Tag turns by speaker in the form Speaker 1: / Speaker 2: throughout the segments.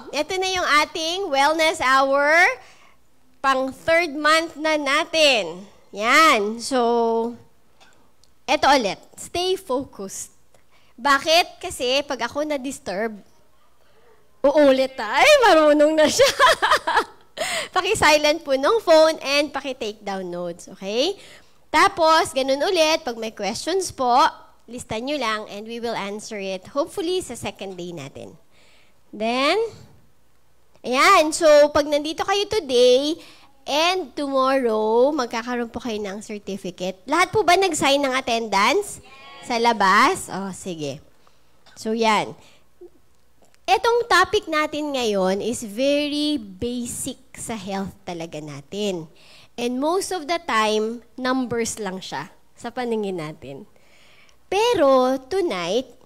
Speaker 1: Ito na yung ating wellness hour pang third month na natin. Yan. So, ito ulit. Stay focused. Bakit? Kasi pag ako na-disturb, uulit ay, marunong na siya. Paki-silent po ng phone and paki-take down notes. Okay? Tapos, ganun ulit. Pag may questions po, listan nyo lang and we will answer it hopefully sa second day natin. Then, ayan. So, pag nandito kayo today and tomorrow, magkakaroon po kayo ng certificate. Lahat po ba nag-sign ng attendance? Yes. Sa labas? Oh, sige. So, yan. Etong topic natin ngayon is very basic sa health talaga natin. And most of the time, numbers lang siya sa paningin natin. Pero, tonight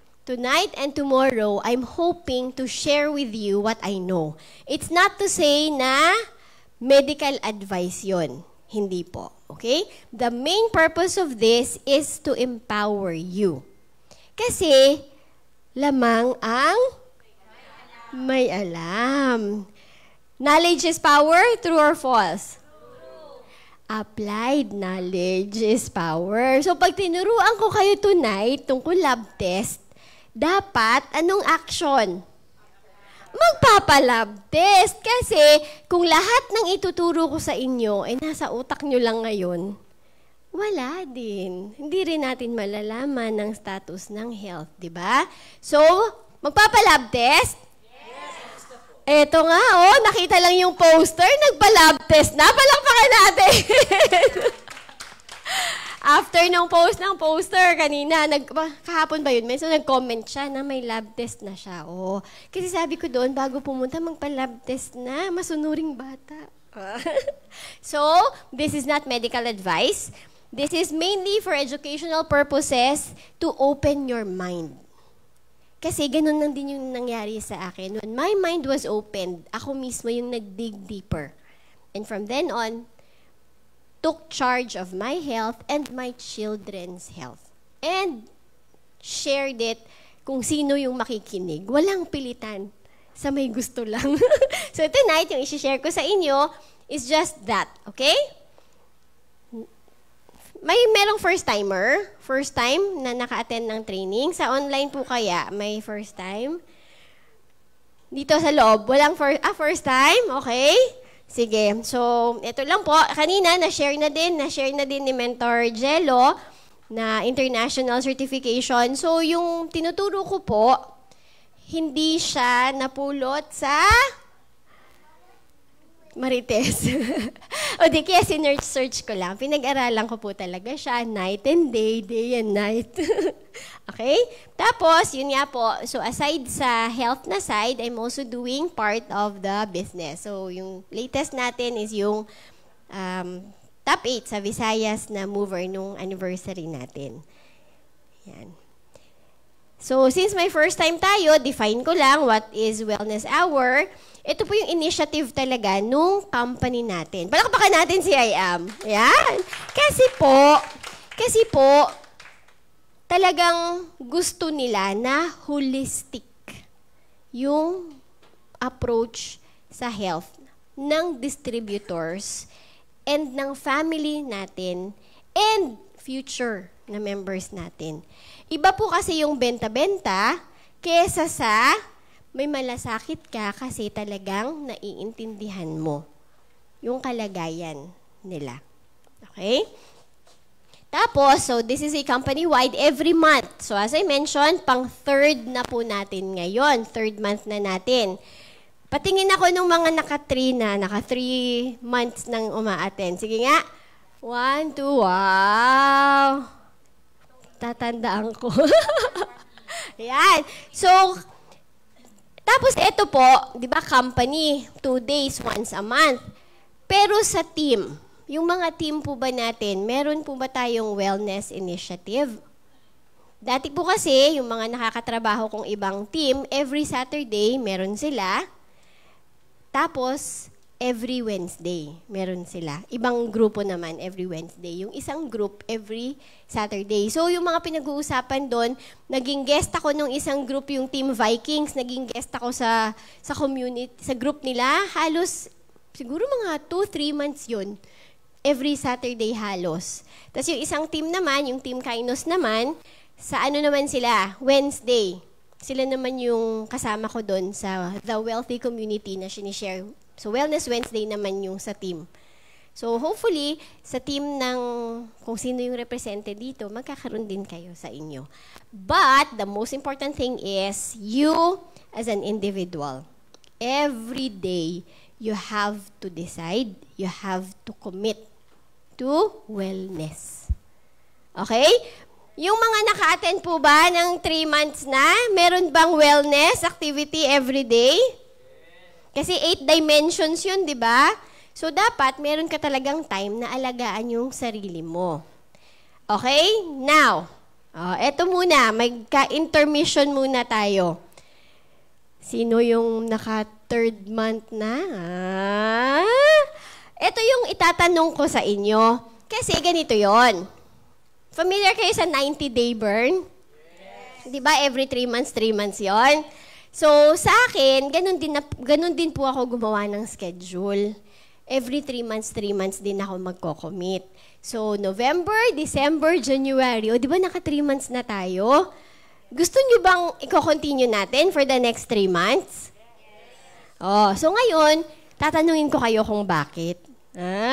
Speaker 1: and tomorrow, I'm hoping to share with you what I know. It's not to say na medical advice yon. Hindi po. Okay? The main purpose of this is to empower you. Kasi, lamang ang may alam. Knowledge is power, true or false? Applied knowledge is power. So, pag tinuruan ko kayo tonight tungkol lab test, dapat, anong action? Magpapalab test. Kasi, kung lahat ng ituturo ko sa inyo ay nasa utak nyo lang ngayon, wala din. Hindi rin natin malalaman ng status ng health, di ba? So, magpapalab test? Yes. Eto nga, nakita lang yung poster, nagpa-lab test na. Palakpakan natin! After nung post ng poster kanina, kahapon ba yun? So, nag-comment siya na may lab test na siya. Kasi sabi ko doon, bago pumunta, magpa-lab test na. Masunuring bata. So, this is not medical advice. This is mainly for educational purposes to open your mind. Kasi ganun lang din yung nangyari sa akin. When my mind was opened, ako mismo yung nag-dig deeper. And from then on, took charge of my health and my children's health. And shared it kung sino yung makikinig. Walang pilitan. Sa may gusto lang. So tonight, yung isi-share ko sa inyo is just that. Okay? Merong first-timer. First time na naka-attend ng training. Sa online po kaya, may first time. Dito sa loob, walang first time? Okay? Sige. So, ito lang po. Kanina, na-share na din ni Mentor Jello na international certification. So, yung tinuturo ko po, hindi siya napulot sa Marites. O di kaya sinearch ko lang. Pinag-aralan ko po talaga siya. Night and day, day and night. Okay? Tapos, yun nga po. So, aside sa health na side, I'm also doing part of the business. So, yung latest natin is yung top 8 sa Visayas na mover nung anniversary natin. Yan. So, since my first time tayo, define ko lang what is Wellness Hour. Ito po yung initiative talaga nung company natin. Palakpakan natin si IAM. Yan. Kasi po, talagang gusto nila na holistic yung approach sa health ng distributors and ng family natin and future na members natin. Iba po kasi yung benta-benta kesa sa may malasakit ka kasi talagang naiintindihan mo yung kalagayan nila. Okay? Tapos, so this is a company-wide every month. So as I mentioned, pang third na po natin ngayon. Third month na natin. Patingin ako ng mga naka 3 months nang uma-attend. Sige nga. 1, 2, wow! Tatandaan ko. Yan. So, tapos ito po, di ba, company, 2 days, once a month. Pero sa team, yung mga team po ba natin, meron po ba tayong wellness initiative? Dati po kasi, yung mga nakakatrabaho kong ibang team, every Saturday, meron sila. Tapos, every Wednesday. Meron sila. Ibang grupo naman every Wednesday. Yung isang group every Saturday. So, yung mga pinag-uusapan doon, naging guest ako nung isang group, yung Team Vikings. Naging guest ako sa community, sa group nila. Halos, siguro mga 2-3 months yun. Every Saturday halos. Tapos yung isang team naman, yung Team Kainos naman, sa ano naman sila? Wednesday. Sila naman yung kasama ko doon sa The Wealthy Community na sinishare. So, Wellness Wednesday naman yung sa team. So, hopefully, sa team ng kung sino yung represented dito, magkakaroon din kayo sa inyo. But, the most important thing is, you as an individual, every day, you have to decide, you have to commit to wellness. Okay? Yung mga naka-attend po ba ng 3 months na, meron bang wellness activity every day? Kasi 8 dimensions yun, di ba? So, dapat meron ka talagang time na alagaan yung sarili mo. Okay? Now, eto muna, magka-intermission muna tayo. Sino yung naka-3rd month na? Ito yung itatanong ko sa inyo. Kasi ganito yon. Familiar kayo sa 90-day burn? Yes. Di ba every 3 months yon? So, sa akin, ganun din po ako gumawa ng schedule. Every 3 months din ako magko-commit. So, November, December, January. O, di ba naka 3 months na tayo? Gusto nyo bang i-continue natin for the next 3 months? Oh, so ngayon, tatanungin ko kayo kung bakit.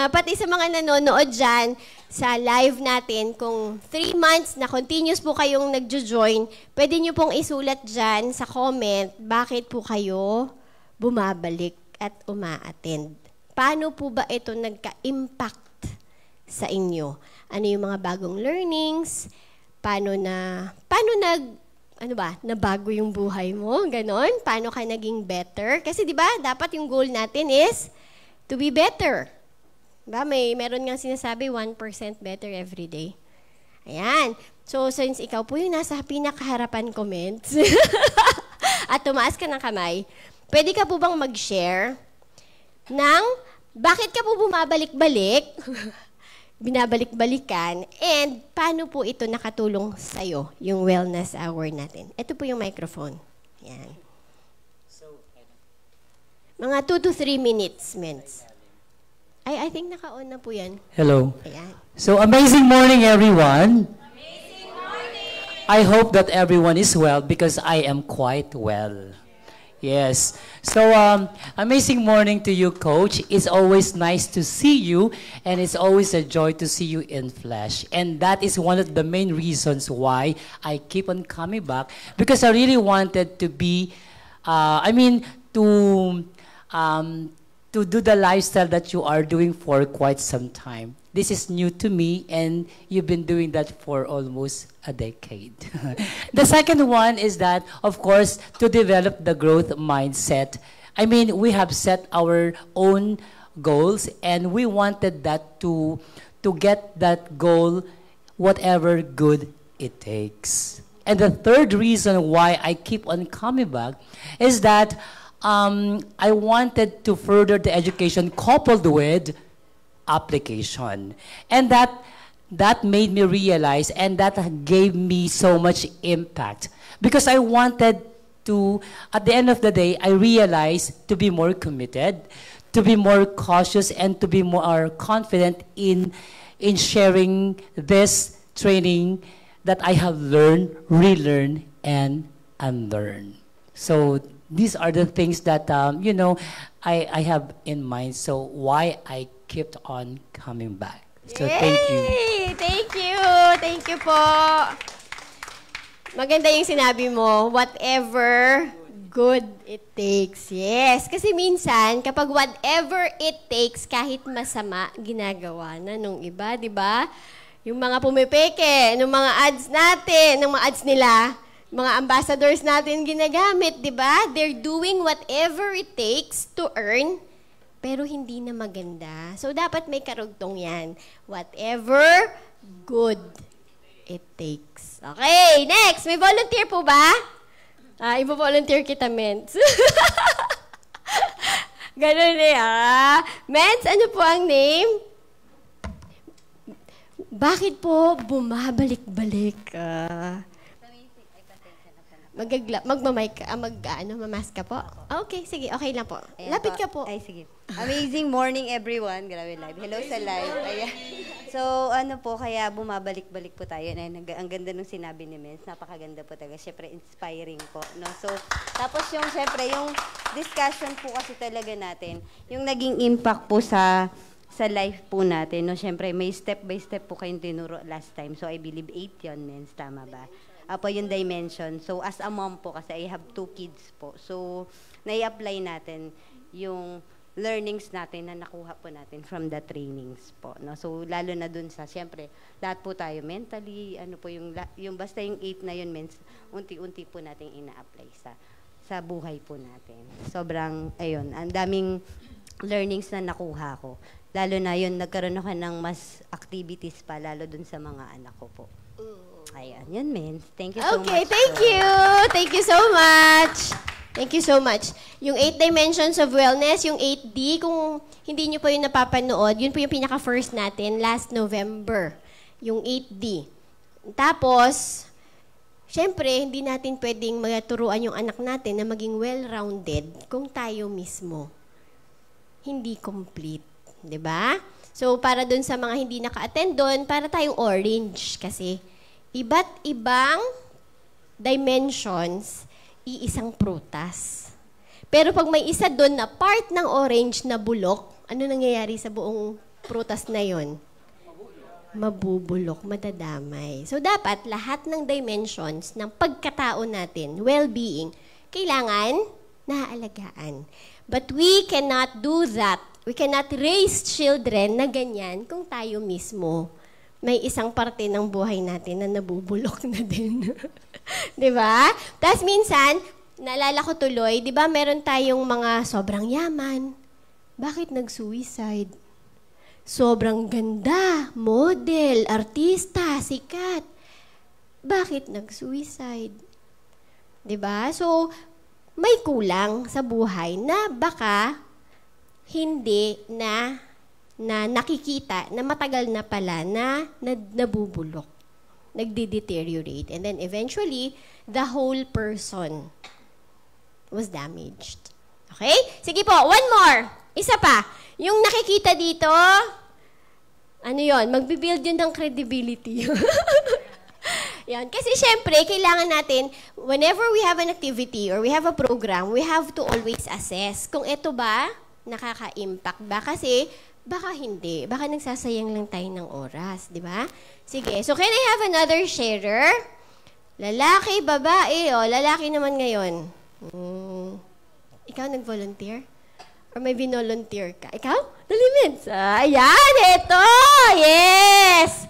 Speaker 1: Pati sa mga nanonood dyan, sa live natin, kung 3 months na continuous po kayong nagjo-join, pwede nyo pong isulat dyan sa comment, bakit po kayo bumabalik at uma-attend. Paano po ba ito nagka-impact sa inyo? Ano yung mga bagong learnings? Nabago yung buhay mo? Ganon? Paano ka naging better? Kasi di ba dapat yung goal natin is to be better. Diba? Meron nga sinasabi, 1% better every day. Ayan. So, since ikaw po yung nasa pinakaharapan comments, at tumaas ka ng kamay, pwede ka po bang mag-share ng bakit ka po bumabalik-balik, binabalik-balikan, and paano po ito nakatulong sa'yo, yung wellness hour natin. Ito po yung microphone. Ayan. Mga 2 to 3 minutes, Mens. I think naka-on na po yan.
Speaker 2: Hello.
Speaker 1: Ayan.
Speaker 2: So, amazing morning, everyone. Amazing morning. I hope that everyone is well because I am quite well. Yes. So, amazing morning to you, Coach. It's always nice to see you, and it's always a joy to see you in flesh. And that is one of the main reasons why I keep on coming back, because I really wanted to be, to do the lifestyle that you are doing for quite some time. This is new to me, and you've been doing that for almost a decade. The second one is that, of course, to develop the growth mindset. I mean, we have set our own goals, and we wanted that to get that goal, whatever good it takes. And the third reason why I keep on coming back is that I wanted to further the education coupled with application. And that made me realize, and that gave me so much impact. Because I wanted to, at the end of the day, I realized to be more committed, to be more cautious, and to be more confident in sharing this training that I have learned, relearned, and unlearned. So these are the things that, I have in mind. So why I kept on coming back. So thank you.
Speaker 1: Thank you. Thank you po. Maganda yung sinabi mo, whatever good it takes. Yes. Kasi minsan, kapag whatever it takes, kahit masama, ginagawa na nung iba, di ba? Yung mga pumipeke, ng mga ads natin, ng mga ads nila, mga ambassadors natin ginagamit, di ba? They're doing whatever it takes to earn, pero hindi na maganda. So, dapat may karugtong yan. Whatever good it takes. Okay, next. May volunteer po ba? Ibo-volunteer kita, Mens. Ganun eh, ah. Mens, ano po ang name? Bakit po bumabalik-balik ka? Magmamic ka, mamask ka po? Okay, sige, okay lang po.
Speaker 3: Ayan
Speaker 1: Lapit
Speaker 3: po.
Speaker 1: ka po.
Speaker 3: Ay, sige. Amazing morning, everyone. Grabe live. Hello sa live. Ayan. So, ano po, kaya bumabalik-balik po tayo. Ayan, ang ganda nung sinabi ni Mens. Napakaganda po talaga. Siyempre, inspiring po. No? So, tapos yung, siyempre, yung discussion po kasi talaga natin, yung naging impact po sa life po natin. No? Siyempre, may step by step po kayong tinuro last time. So, I believe 8 yun, Mens. Tama ba? Apo yung dimension. So, as a mom po, kasi I have 2 kids po. So, nai-apply natin yung learnings natin na nakuha po natin from the trainings po. No? So, lalo na dun sa, siyempre, lahat po tayo mentally, ano po yung basta yung 8 na yun, means, unti-unti po natin ina-apply sa buhay po natin. Sobrang, ayun, ang daming learnings na nakuha ko. Lalo na yun, nagkaroon ako ng mas activities pa, lalo dun sa mga anak ko po. Ayan, yun, Mens. Thank you so much.
Speaker 1: Okay, thank you. Thank you so much. Thank you so much. Yung 8 dimensions of wellness, yung 8D, kung hindi nyo pa yung napapanood, yun po yung pinaka-first natin last November. Yung 8D. Tapos, syempre, hindi natin pwedeng magturuan yung anak natin na maging well-rounded kung tayo mismo hindi complete. 'Di ba? So, para dun sa mga hindi naka-attend dun, para tayong orange kasi iba't ibang dimensions, iisang prutas. Pero pag may isa doon na part ng orange na bulok, ano nangyayari sa buong prutas na yon? Mabubulok, madadamay. So, dapat lahat ng dimensions ng pagkatao natin, well-being, kailangan naaalagaan. But we cannot do that. We cannot raise children na ganyan kung tayo mismo may isang parte ng buhay natin na nabubulok na din. 'Di ba? Tapos minsan, naalala ko tuloy, 'di ba meron tayong mga sobrang yaman. Bakit nag-suicide? Sobrang ganda, model, artista, sikat. Bakit nag-suicide? 'Di ba? So, may kulang sa buhay na baka hindi na nakikita na matagal na pala na nabubulok, nagde-deteriorate. And then eventually, the whole person was damaged. Okay? Sige po, one more. Isa pa. Yung nakikita dito, ano yon? Magbibuild yun ng credibility. Yan. Kasi syempre, kailangan natin, whenever we have an activity or we have a program, we have to always assess kung ito ba nakaka-impact ba. Kasi baka hindi. Baka nagsasayang lang tayo ng oras, di ba? Sige. So, can I have another sharer? Lalaki, babae, o lalaki naman ngayon. Ikaw nag-volunteer? Or may binolunteer ka? Ikaw? Dali, Mens. Ayan, ito! Yes!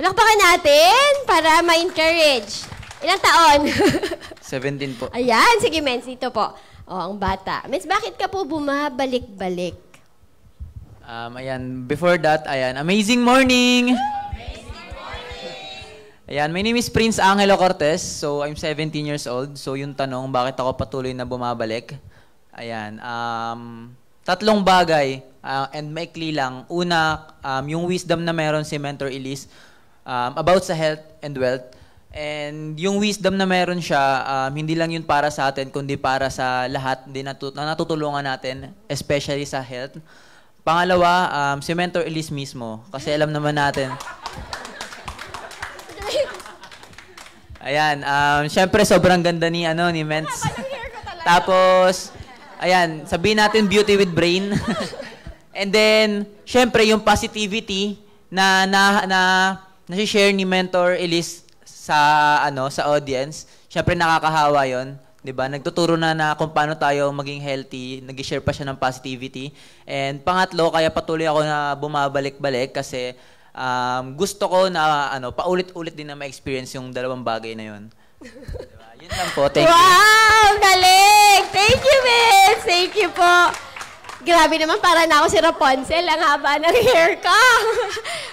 Speaker 1: Palakpakan natin para ma-encourage. Ilang taon?
Speaker 4: 17 po.
Speaker 1: Ayan, sige, Mens. Dito po. O, ang bata. Mens, bakit ka po bumabalik-balik?
Speaker 4: Ayan, before that, ayan, amazing morning! Ayan, my name is Prince Angelo Cortez. So, I'm 17 years old. So, yung tanong, bakit ako patuloy na bumabalik? Ayan, 3 bagay, and maikli lang. Una, yung wisdom na meron si Mentor Elise about sa health and wealth. And yung wisdom na meron siya, hindi lang yun para sa atin, kundi para sa lahat na natutulungan natin, especially sa health. Pangalawa, si Mentor Elise mismo. Kasi alam naman natin. Ayan, syempre sobrang ganda ni Mens. Tapos, ayan, sabihin natin beauty with brain. And then, syempre yung positivity na share ni Mentor Elise sa audience. Syempre nakakahawa 'yon. 'Di ba? Nagtuturo na kung paano tayo maging healthy, nag-share pa siya ng positivity. And pangatlo, kaya patuloy ako na bumabalik-balik kasi gusto ko na paulit-ulit din na ma-experience yung 2 bagay na 'yon. Diba? Yun lang po. Thank you.
Speaker 1: Wow! Galing! Thank you, Miss! Thank you po. Grabe naman, para na ako si Rapunzel. Ang haba ng hair ko.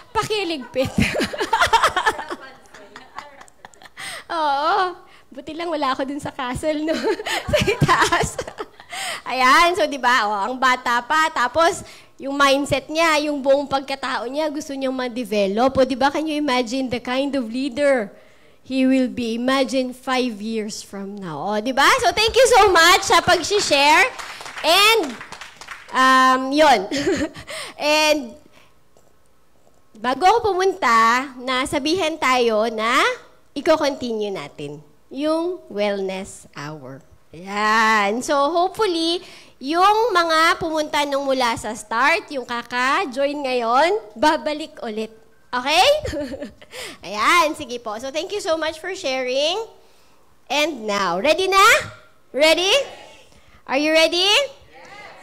Speaker 1: Pakiligpit. Oo. Buti lang wala ako dun sa castle, no? Sa itaas. Ayan, so di ba, ang bata pa, tapos yung mindset niya, yung buong pagkatao niya, gusto niyang ma-develop. O di ba, can you imagine the kind of leader he will be? Imagine 5 years from now. O di ba? So thank you so much sa pag-share. And, yun. And, bago ako pumunta, nasabihan tayo na i-continue natin yung wellness hour. Ayan. So, hopefully, yung mga pumunta nung mula sa start, yung kaka-join ngayon, babalik ulit. Okay? Ayan. Sige po. So, thank you so much for sharing. And now, ready na? Ready? Are you ready?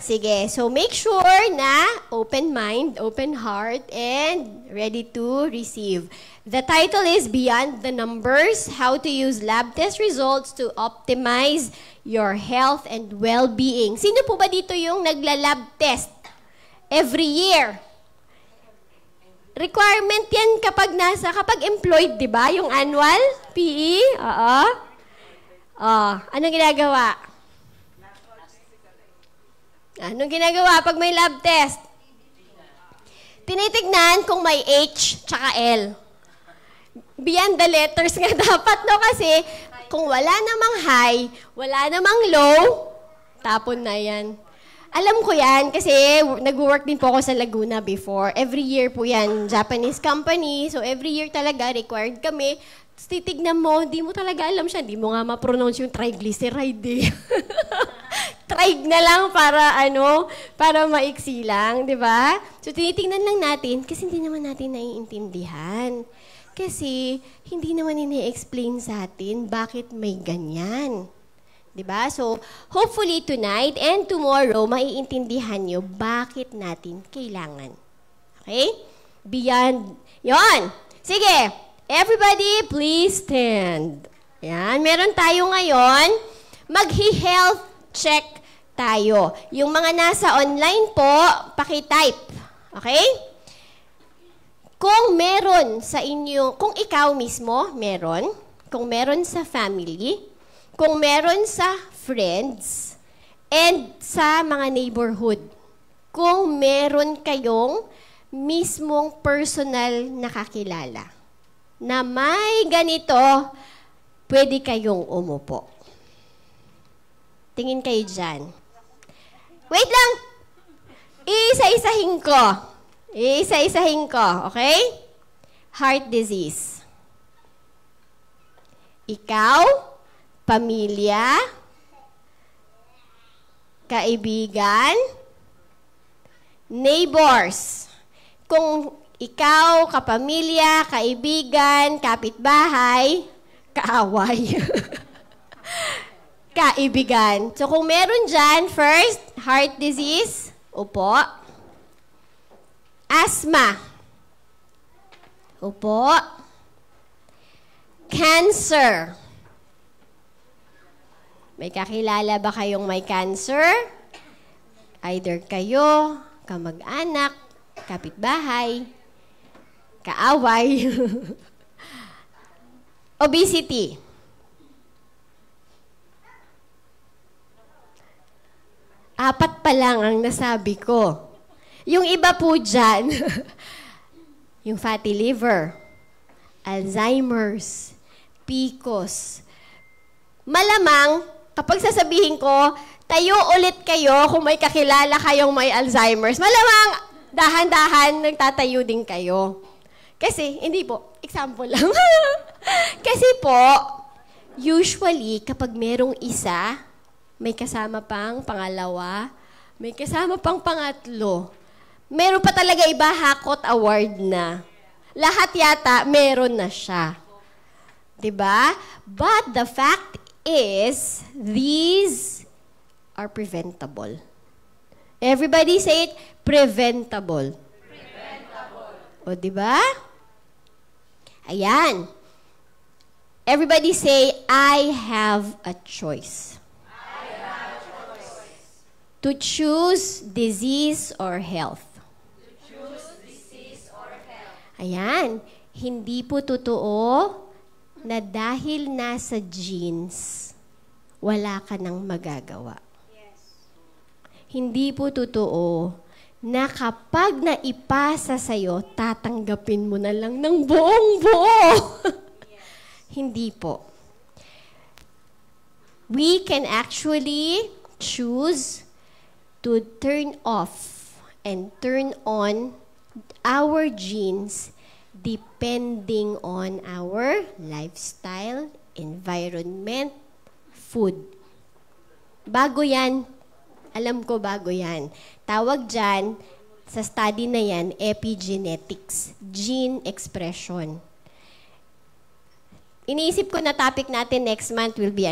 Speaker 1: Sige. So, make sure na open mind, open heart, and ready to receive. The title is Beyond the Numbers, How to Use Lab Test Results to Optimize Your Health and Well-Being. Sino po ba dito yung nagla-lab test every year? Requirement yan kapag employed, di ba? Yung annual PE? Oo. Anong ginagawa? Anong ginagawa pag may lab test? Tinitignan kung may H tsaka L. Beyond the letters nga dapat, no? Kasi kung wala namang high, wala namang low, tapon na yan. Alam ko yan kasi nag-work din po ako sa Laguna before. Every year po yan, Japanese company. So every year talaga required kami. Tapos titignan mo, di mo talaga alam siya. Di mo nga ma-pronounce yung triglyceride eh. Trig na lang para maiksi lang, di ba? So tinitingnan lang natin kasi hindi naman natin naiintindihan. Kasi hindi naman ini-explain sa atin bakit may ganyan. Diba? So, hopefully tonight and tomorrow, maiintindihan nyo bakit natin kailangan. Okay? Beyond. Yon. Sige. Everybody, please stand. Yan. Meron tayo ngayon. Mag-health check tayo. Yung mga nasa online po, paki-type. Okay? Kung meron sa inyo, kung ikaw mismo meron, kung meron sa family, kung meron sa friends, and sa mga neighborhood, kung meron kayong mismong personal na kakilala na may ganito, pwede kayong umupo. Tingin kayo dyan. Wait lang! Iisa-isahin ko. Iisa-isahin ko, okay? Heart disease. Ikaw, pamilya, kaibigan, neighbors. Kung ikaw, kapamilya, kaibigan, kapitbahay, kaaway. Kaibigan. So kung meron dyan, first, heart disease, upo. Asthma. Upo. Cancer. May kakilala ba kayong may cancer? Either kayo, kamag-anak, kapitbahay, kaaway. Obesity. Apat pa lang ang nasabi ko. Yung iba po dyan, yung fatty liver, Alzheimer's, PCOS. Malamang, kapag sasabihin ko, tayo ulit kayo kung may kakilala kayong may Alzheimer's. Malamang, dahan-dahan, nagtatayo din kayo. Kasi, hindi po, example lang. Kasi po, usually, kapag merong isa, may kasama pang pangalawa, may kasama pang pangatlo. Meron pa talaga iba, Hakot Award na. Lahat yata, meron na siya. Diba? But the fact is, these are preventable. Everybody say it, preventable. Preventable. O, diba? Ayan. Everybody say, I have a choice. I have a choice. To choose disease or health. Ayan, hindi po totoo na dahil nasa genes, wala ka nang magagawa. Yes. Hindi po totoo na kapag naipasa sa'yo, tatanggapin mo na lang ng buong-buo. Hindi po. We can actually choose to turn off and turn on our genes depending on our lifestyle, environment, food. Bago yan. Alam ko bago yan. Tawag dyan, sa study na yan, epigenetics, gene expression. Iniisip ko na topic natin next month will be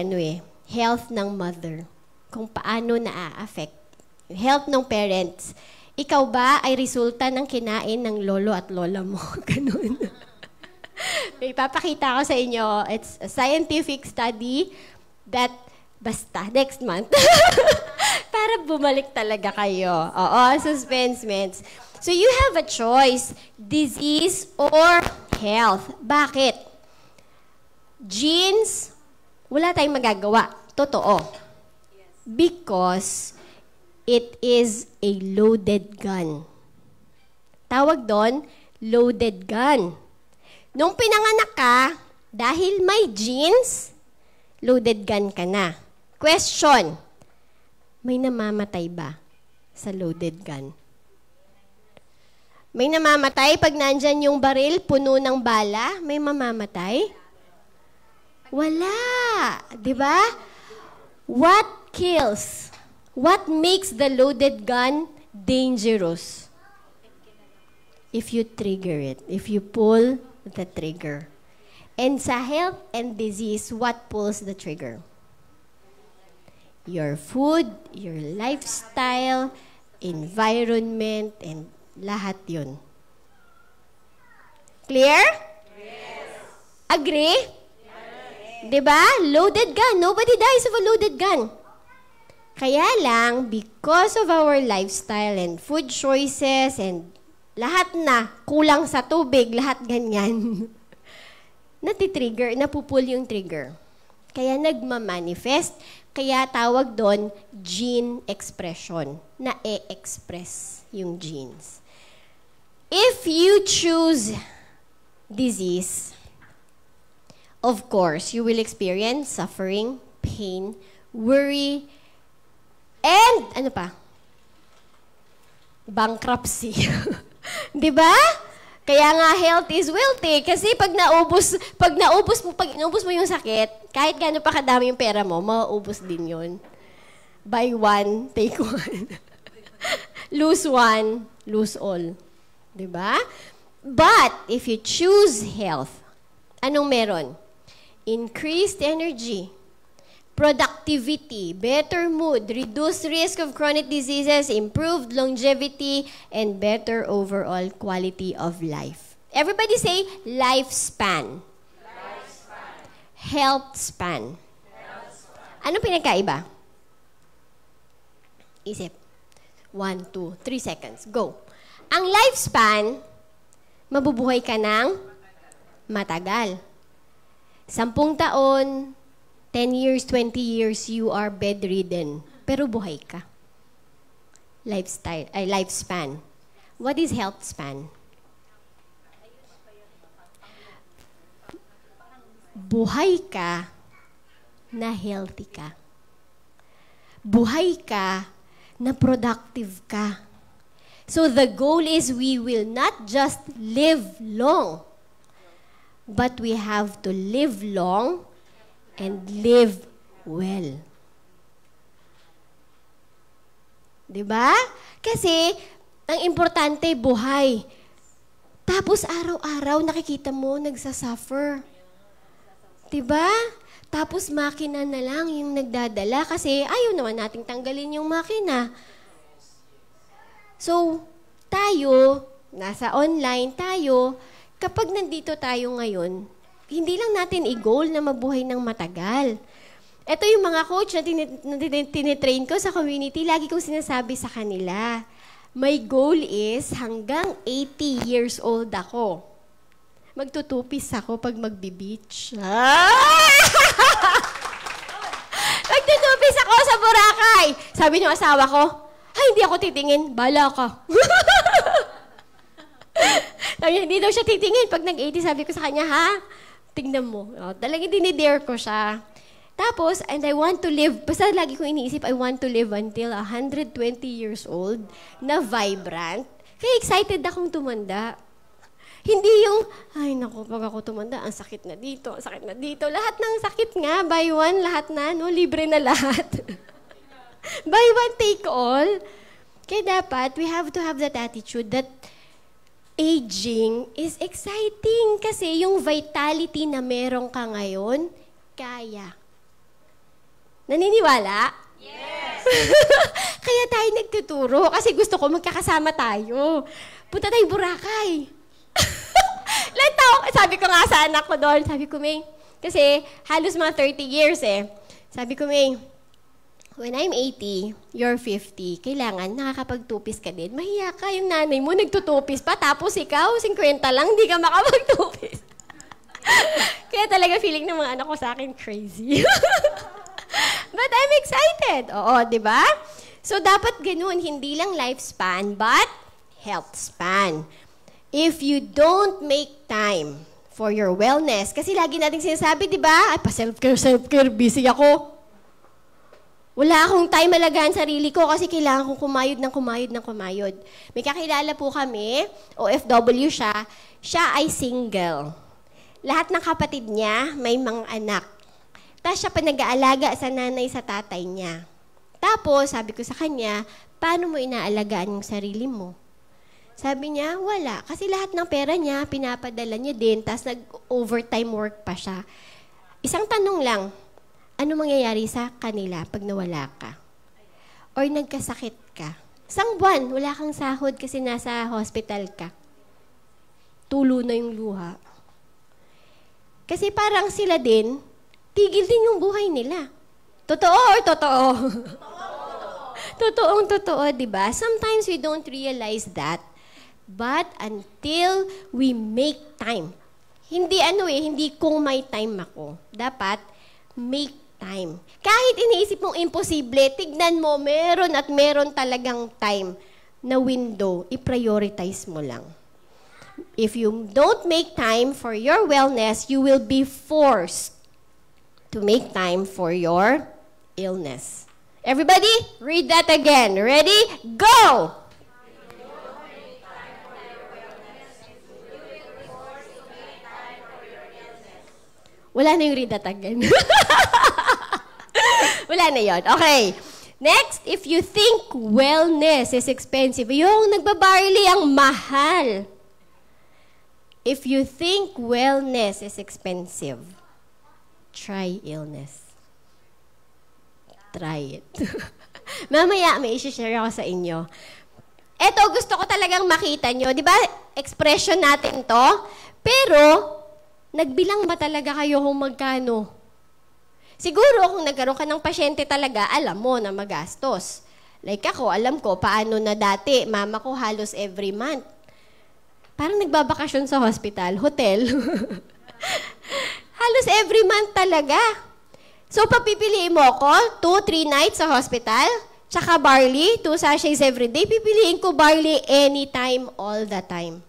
Speaker 1: health ng mother. Kung paano na-affect. Health ng parents. Ikaw ba ay resulta ng kinain ng lolo at lola mo? Ganun. Ipapakita ko sa inyo. It's a scientific study that basta, next month. Para bumalik talaga kayo. Oo, suspense. So you have a choice, disease or health. Bakit? Genes, wala tayong magagawa. Totoo. Because it is a loaded gun. Tawag doon, loaded gun. Nung pinanganak ka, dahil may genes, loaded gun ka na. Question, may namamatay ba sa loaded gun? May namamatay pag nandyan yung baril, puno ng bala? May mamamatay? Wala. Diba? What kills? What makes the loaded gun dangerous? If you trigger it. If you pull the trigger. And sa health and disease, what pulls the trigger? Your food, your lifestyle, environment, and lahat yun. Clear? Yes. Agree? Yes. Diba? Loaded gun. Nobody dies of a loaded gun. Kaya lang, because of our lifestyle and food choices and lahat na, kulang sa tubig, lahat ganyan, natitrigger, napupul yung trigger. Kaya nagmamanifest. Kaya tawag doon gene expression, na e-express yung genes. If you choose disease, of course, you will experience suffering, pain, worry, and ano pa? Bankruptcy. Diba? Kaya nga health is wealth eh. Kasi pag naubos mo yung sakit, kahit gaano pa kadami yung pera mo, mauubos din yun. Buy one, take one. Lose one, lose all. Diba? But, if you choose health, anong meron? Increased energy, productivity, better mood, reduced risk of chronic diseases, improved longevity, and better overall quality of life. Everybody say, lifespan. Lifespan. Health span. Health span. Ano pinagkaiba? Isip. 1, 2, 3 seconds. Go. Ang lifespan, mabubuhay ka ng matagal. 10 taon, 10 years, 20 years, you are bedridden. Pero buhay ka. Lifespan. What is health span? Buhay ka na healthy ka. Buhay ka na productive ka. So the goal is we will not just live long, but we have to live long and live well. Diba? Kasi, ang importante, buhay. Tapos, araw-araw, nakikita mo, nagsasuffer. Diba? Tapos, makina na lang yung nagdadala kasi ayaw naman nating tanggalin yung makina. So, tayo, nasa online tayo, kapag nandito tayo ngayon, hindi lang natin i-goal na mabuhay ng matagal. Ito yung mga coach na tinitrain ko sa community, lagi kong sinasabi sa kanila, my goal is hanggang 80 years old ako. Magtutupis ako pag magbi-beach. Magtutupis ako sa Boracay. Sabi ng asawa ko, hindi ako titingin. Bala ka. Sabi, hindi daw siya titingin. Pag nag-80, sabi ko sa kanya, ha? Tingnan mo. Talagang dinidare ko siya. Tapos, and I want to live, basta lagi ko iniisip, I want to live until 120 years old na vibrant. Kaya excited akong tumanda. Hindi yung, ay naku, pag ako tumanda, ang sakit na dito, ang sakit na dito. Lahat ng sakit nga, buy one, lahat na, no? Libre na lahat. Buy one, take all. Kaya dapat, we have to have that attitude that aging is exciting. Kasi yung vitality na meron ka ngayon, kaya. Naniniwala? Yes! Kaya tayo nagtuturo kasi gusto ko magkakasama tayo. Punta tayong Boracay. Sabi ko nga sa anak ko doon, sabi ko, May, kasi halos mga 30 years eh. Sabi ko, May, when I'm 80, you're 50, kailangan nakakapagtupis ka din. Mahiya ka, yung nanay mo nagtutupis pa, tapos ikaw, 50 lang, hindi ka makapagtupis. Kaya talaga feeling ng mga anak ko sa akin crazy. But I'm excited. Oo, di ba? So, dapat ganun. Hindi lang lifespan, but health span. If you don't make time for your wellness, kasi lagi nating sinasabi, di ba? Ay, pa-self-care, busy ako. Wala akong time alagaan sarili ko kasi kailangan kong kumayod. May kakilala po kami, OFW siya. Siya ay single. Lahat ng kapatid niya may mga anak. Tapos siya pa nag-aalaga sa nanay sa tatay niya. Tapos, sabi ko sa kanya, paano mo inaalagaan yung sarili mo? Sabi niya, wala. Kasi lahat ng pera niya, pinapadala niya din, tapos nag-overtime work pa siya. Isang tanong lang, ano mangyayari sa kanila pag nawala ka? Or nagkasakit ka? Isang buwan, wala kang sahod kasi nasa hospital ka. Tulo na yung luha. Kasi parang sila din, tigil din yung buhay nila. Totoo or totoo? Totoong-totoo, di ba? Sometimes we don't realize that. But until we make time. Hindi kung may time ako. Dapat make time. Kahit iniisip mong imposible, tignan mo, meron at meron talagang time na window, i-prioritize mo lang. If you don't make time for your wellness, you will be forced to make time for your illness. Everybody, read that again. Ready? Go! Wala na yung read that again. Wala na yun. Okay. Next, if you think wellness is expensive, yung nagbabarley ang mahal. If you think wellness is expensive, try illness. Try it. Mamaya, may isi-share ako sa inyo. Eto, gusto ko talagang makita nyo. Di ba, expression natin to? Pero, nagbilang ba talaga kayo kung magkano? Siguro, kung nagkaroon ka ng pasyente talaga, alam mo na magastos. Like ako, alam ko paano na dati, mama ko halos every month. Parang nagbabakasyon sa hospital, hotel. Halos every month talaga. So, papipiliin mo ako, 2-3 nights sa hospital, tsaka barley, 2 sachets every day, pipiliin ko barley anytime, all the time.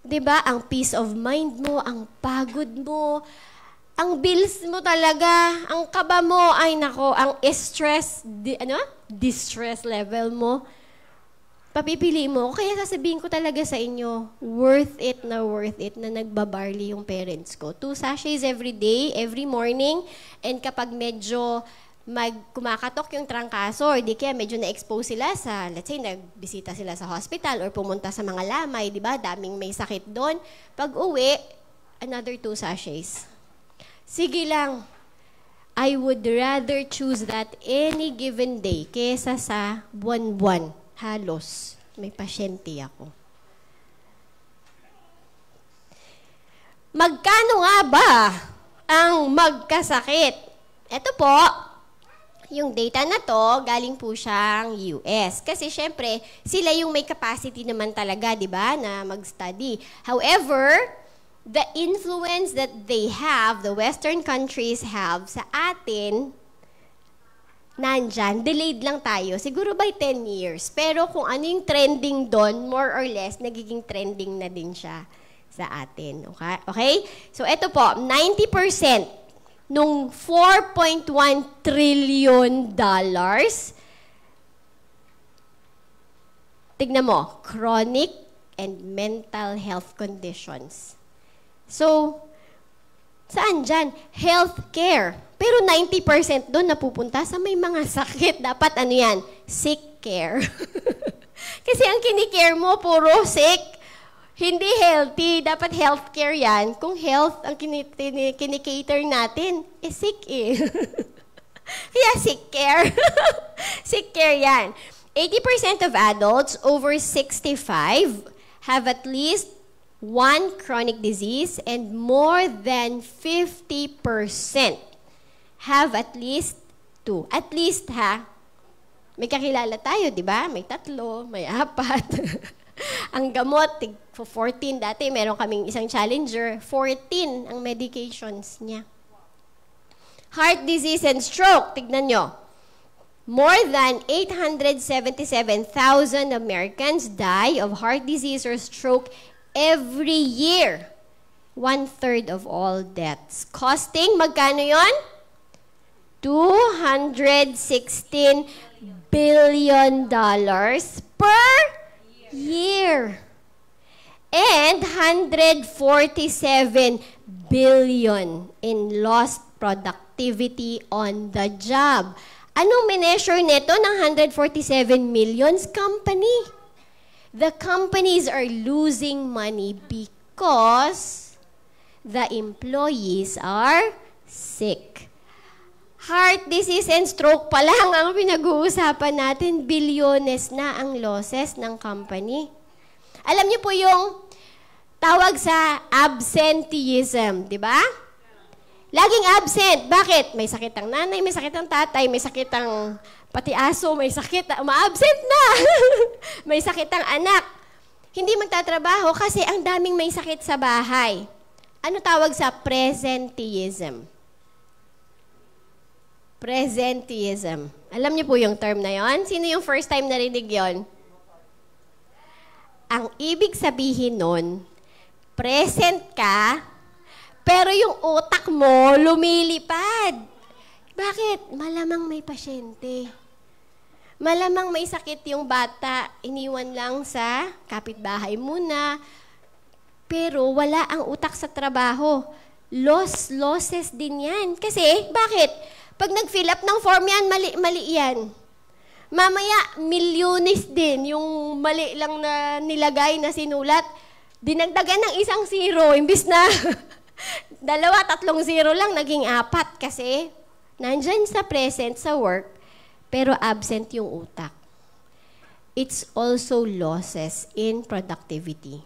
Speaker 1: Diba? Ang peace of mind mo, ang pagod mo, ang bills mo talaga, ang kaba mo, ay nako, ang stress, distress level mo, papipili mo. Kaya sasabihin ko talaga sa inyo, worth it na nagbabarley yung parents ko. 2 sachets every day, every morning, and kapag medyo kumakatok yung trangkaso, or di kaya medyo na-expose sila sa, let's say, nagbisita sila sa hospital or pumunta sa mga lamay, di ba? Daming may sakit doon. Pag uwi, another 2 sachets. Sige lang. I would rather choose that any given day kesa sa buwan-buwan. Halos. May pasyente ako. Magkano nga ba ang magkasakit? Ito po, yung data na to, galing po siyang US. Kasi syempre, sila yung may capacity naman talaga, di ba, na mag-study. However, the influence that they have, the Western countries have sa atin, nandyan. Delayed lang tayo. Siguro by 10 years. Pero kung ano yung trending doon, more or less, nagiging trending na din siya sa atin. Okay? So, ito po, 90% nung $4.1 trillion, tignan mo, chronic and mental health conditions. So, saan dyan? Healthcare. Pero 90% doon napupunta sa may mga sakit. Dapat ano yan? Sick care. Kasi ang kinikare mo, puro sick. Hindi healthy. Dapat healthcare yan. Kung health ang kinikater natin, sick eh. Kaya sick care. Sick care yan. 80% of adults over 65 have at least one chronic disease, and more than 50% have at least two. At least, ha? May kakilala tayo, di ba? May 3, may 4. Ang gamot, 14 dati, meron kaming isang challenger, 14 ang medications niya. Heart disease and stroke, tignan nyo. More than 877,000 Americans die of heart disease or stroke every year. 1/3 of all deaths. Costing, magkano yon? $216 billion per year. And 147 billion in lost productivity on the job. Anong measure nito ng 147 millions? Company. The companies are losing money because the employees are sick. Heart disease and stroke pa lang ang pinag-uusapan natin. Bilyones na ang losses ng company. Alam niyo po yung tawag sa absenteeism, di ba? Laging absent. Bakit? May sakit ang nanay, may sakit ang tatay, may sakit ang pati aso, may sakit, ma-absent na. May sakit ang anak. Hindi magtatrabaho kasi ang daming may sakit sa bahay. Ano tawag sa presenteeism? Presenteeism. Alam niyo po yung term na yon? Sino yung first time narinig yon? Ang ibig sabihin nun, present ka, pero yung utak mo lumilipad. Bakit? Malamang may pasyente. Malamang may sakit yung bata, iniwan lang sa kapitbahay muna, pero wala ang utak sa trabaho. Losses din yan. Kasi, bakit? Pag nag-fill up ng form yan, mali yan. Mamaya, milyones din yung mali lang na nilagay na sinulat. Dinagdagan ng 1 zero, imbis na 2, 3 zero lang, naging 4 kasi nandyan sa present, sa work, pero absent yung utak. It's also losses in productivity.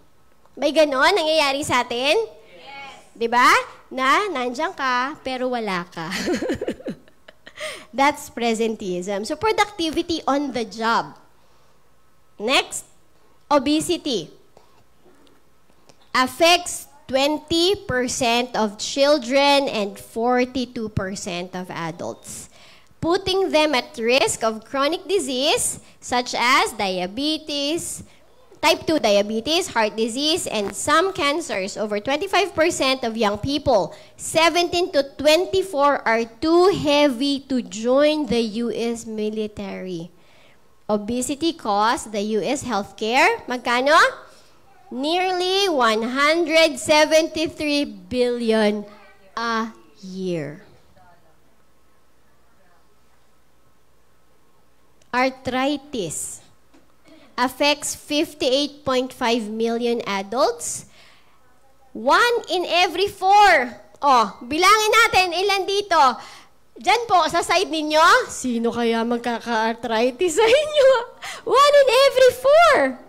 Speaker 1: May ganon nangyayari sa atin? Yes. Diba? Na nandyan ka, pero wala ka. That's presenteeism. So, productivity on the job. Next, obesity. Affects 20% of children and 42% of adults, putting them at risk of chronic disease such as diabetes, type 2 diabetes, heart disease, and some cancers. Over 25% of young people, 17 to 24, are too heavy to join the U.S. military. Obesity costs the U.S. healthcare, magkano? Nearly $173 billion a year. Arthritis affects 58.5 million adults. 1 in every 4. Oh, bilangin natin, ilan dito? Diyan po, sa side ninyo, sino kaya magkaka-arthritis sa inyo? 1 in every 4.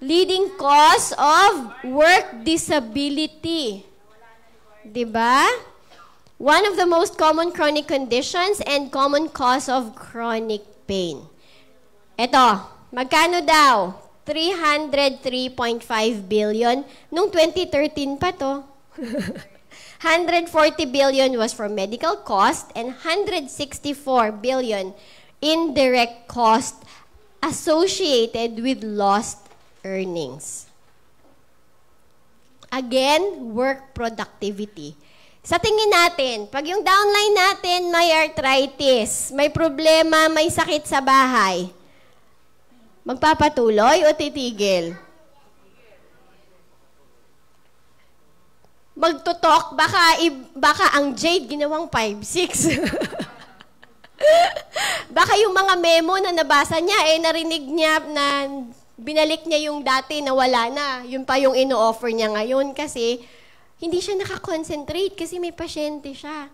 Speaker 1: Leading cause of work disability. Diba? One of the most common chronic conditions and common cause of chronic pain. Ito, magkano daw? 303.5 billion. Nung 2013 pa to. 140 billion was for medical cost and 164 billion indirect cost associated with lost earnings. Again, work productivity. Sa tingin natin, pag yung downline natin may arthritis, may problema, may sakit sa bahay, magpapatuloy o titigil? Magtutok, baka ang Jade ginawang 5'6". Baka yung mga memo na nabasa niya, narinig niya na binalik niya yung dati na wala na. Yun pa yung ino-offer niya ngayon kasi hindi siya nakakonsentrate kasi may pasyente siya.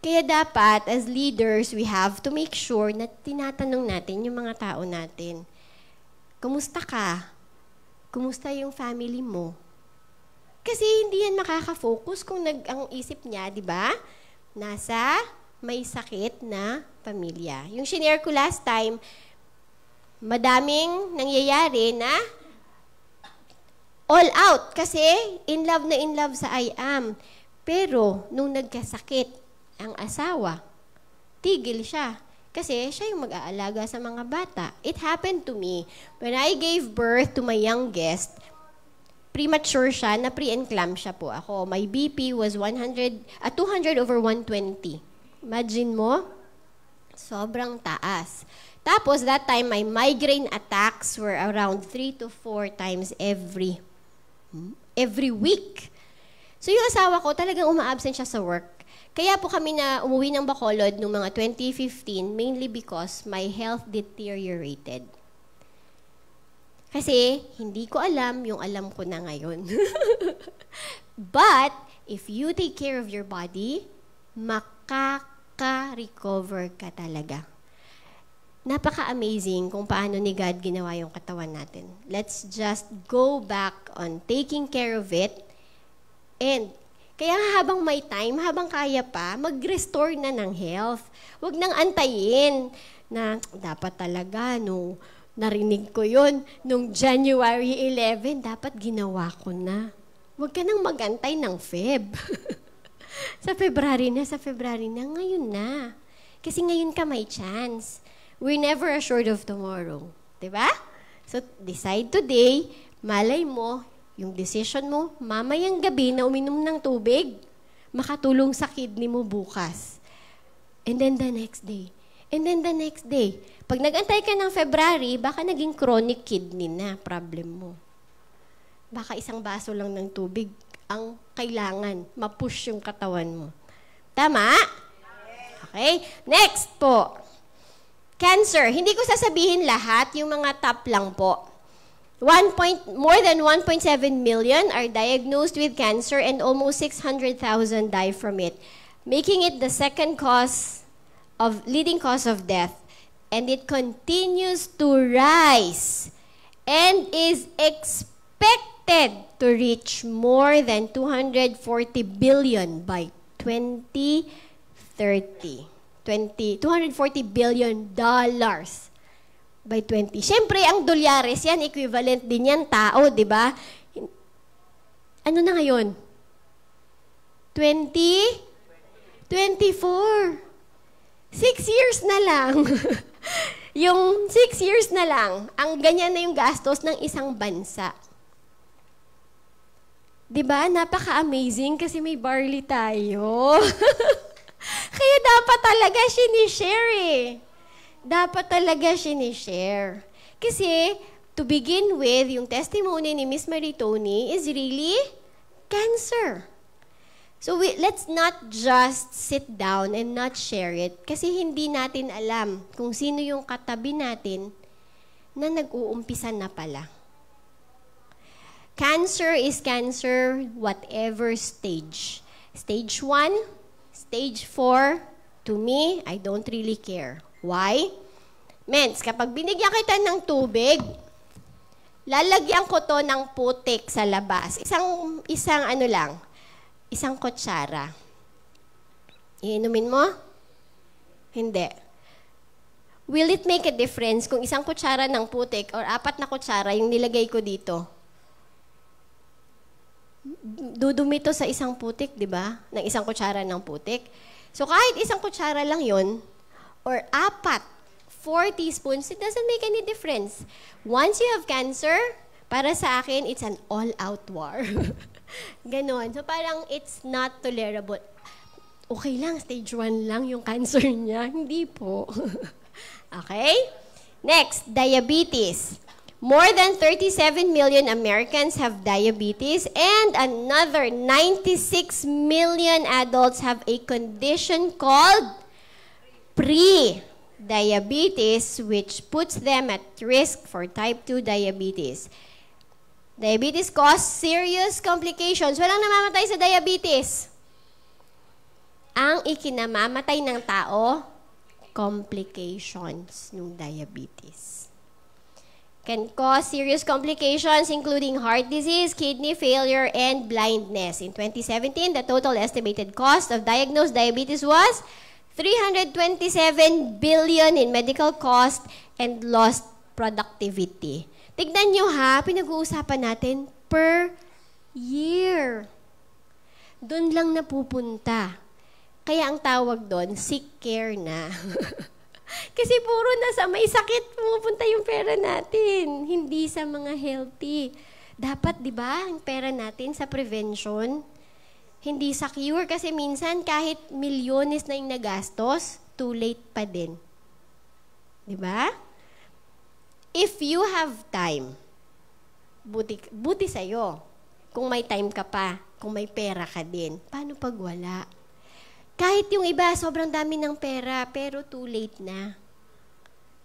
Speaker 1: Kaya dapat, as leaders, we have to make sure na tinatanong natin yung mga tao natin. Kumusta ka? Kumusta yung family mo? Kasi hindi yan makaka-focus kung ang isip niya, di ba? Nasa may sakit na pamilya. Yung shinare ko last time, madaming nangyayari na all out kasi in love sa I am. Pero nung nagkasakit ang asawa, tigil siya. Kasi siya yung mag-aalaga sa mga bata. It happened to me. When I gave birth to my youngest, premature siya, na pre-eclampsia po ako. My BP was 200 over 120. Imagine mo, sobrang taas. Tapos, that time, my migraine attacks were around 3 to 4 times every week. So, yung asawa ko, talagang uma-absent siya sa work. Kaya po kami na umuwi ng Bacolod noong mga 2015, mainly because my health deteriorated. Kasi, hindi ko alam yung alam ko na ngayon. But, if you take care of your body, makaka-recover ka talaga. Napaka-amazing kung paano ni God ginawa yung katawan natin. Let's just go back on taking care of it. And, kaya habang may time, habang kaya pa, mag-restore na ng health. Huwag nang antayin na dapat talaga, no, narinig ko yun, nung January 11, dapat ginawa ko na. Huwag ka nang magantay ng Feb. sa February na, ngayon na. Kasi ngayon ka may chance. We're never assured of tomorrow. Diba? So, decide today, malay mo, yung decision mo, mamayang gabi na uminom ng tubig, makatulong sa kidney mo bukas. And then the next day. And then the next day. Pag nag-antay ka ng February, baka naging chronic kidney na problem mo. Baka isang baso lang ng tubig ang kailangan, ma-push yung katawan mo. Tama? Okay. Next po. Cancer. Hindi ko sasabihin lahat, yung mga top lang po. More than 1.7 million are diagnosed with cancer and almost 600,000 die from it, making it the leading cause of death. And it continues to rise and is expected to reach more than 240 billion by 2030. $240 billion by 20. Siyempre, ang dolyares yan, equivalent din yan, tao, di ba? Ano na ngayon? 24. 6 years na lang. Yung 6 years na lang, ang ganyan na yung gastos ng isang bansa. Di ba? Napaka-amazing kasi may barley tayo. Kaya dapat talaga sinishare eh. Dapat talaga sinishare. Kasi, to begin with, yung testimony ni Miss Maritoni is really cancer. So, let's not just sit down and not share it kasi hindi natin alam kung sino yung katabi natin na nag-uumpisa na pala. Cancer is cancer whatever stage. Stage 1, Stage 4, to me, I don't really care. Why? Mens, kapag binigyan kita ng tubig, lalagyan ko to ng putik sa labas. Isang kutsara. Iinumin mo? Hindi. Will it make a difference kung isang kutsara ng putik or 4 na kutsara yung nilagay ko dito? dudumi to sa isang putik, di ba? Ng isang kutsara ng putik. So kahit isang kutsara lang yon or 4 teaspoons, it doesn't make any difference. Once you have cancer, para sa akin, it's an all-out war. Ganon. So parang it's not tolerable. Okay lang, stage 1 lang yung cancer niya. Hindi po. Okay? Next, diabetes. More than 37 million Americans have diabetes and another 96 million adults have a condition called pre-diabetes, which puts them at risk for type 2 diabetes. Diabetes causes serious complications. Walang namamatay sa diabetes. Ang ikinamamatay ng tao, complications ng diabetes. Can cause serious complications including heart disease, kidney failure, and blindness. In 2017, the total estimated cost of diagnosed diabetes was 327 billion in medical cost and lost productivity. Tignan nyo ha, pinag-uusapan natin per year. Doon lang napupunta. Kaya ang tawag doon, sick care na. Kasi puro nasa may sakit pumupunta yung pera natin, hindi sa mga healthy. Dapat, di ba, ang pera natin sa prevention, hindi sa cure. Kasi minsan, kahit milyones na yung nagastos, too late pa din. Di ba? If you have time, buti sa'yo. Kung may time ka pa, kung may pera ka din. Paano pag wala? Kahit yung iba, sobrang dami ng pera, pero too late na.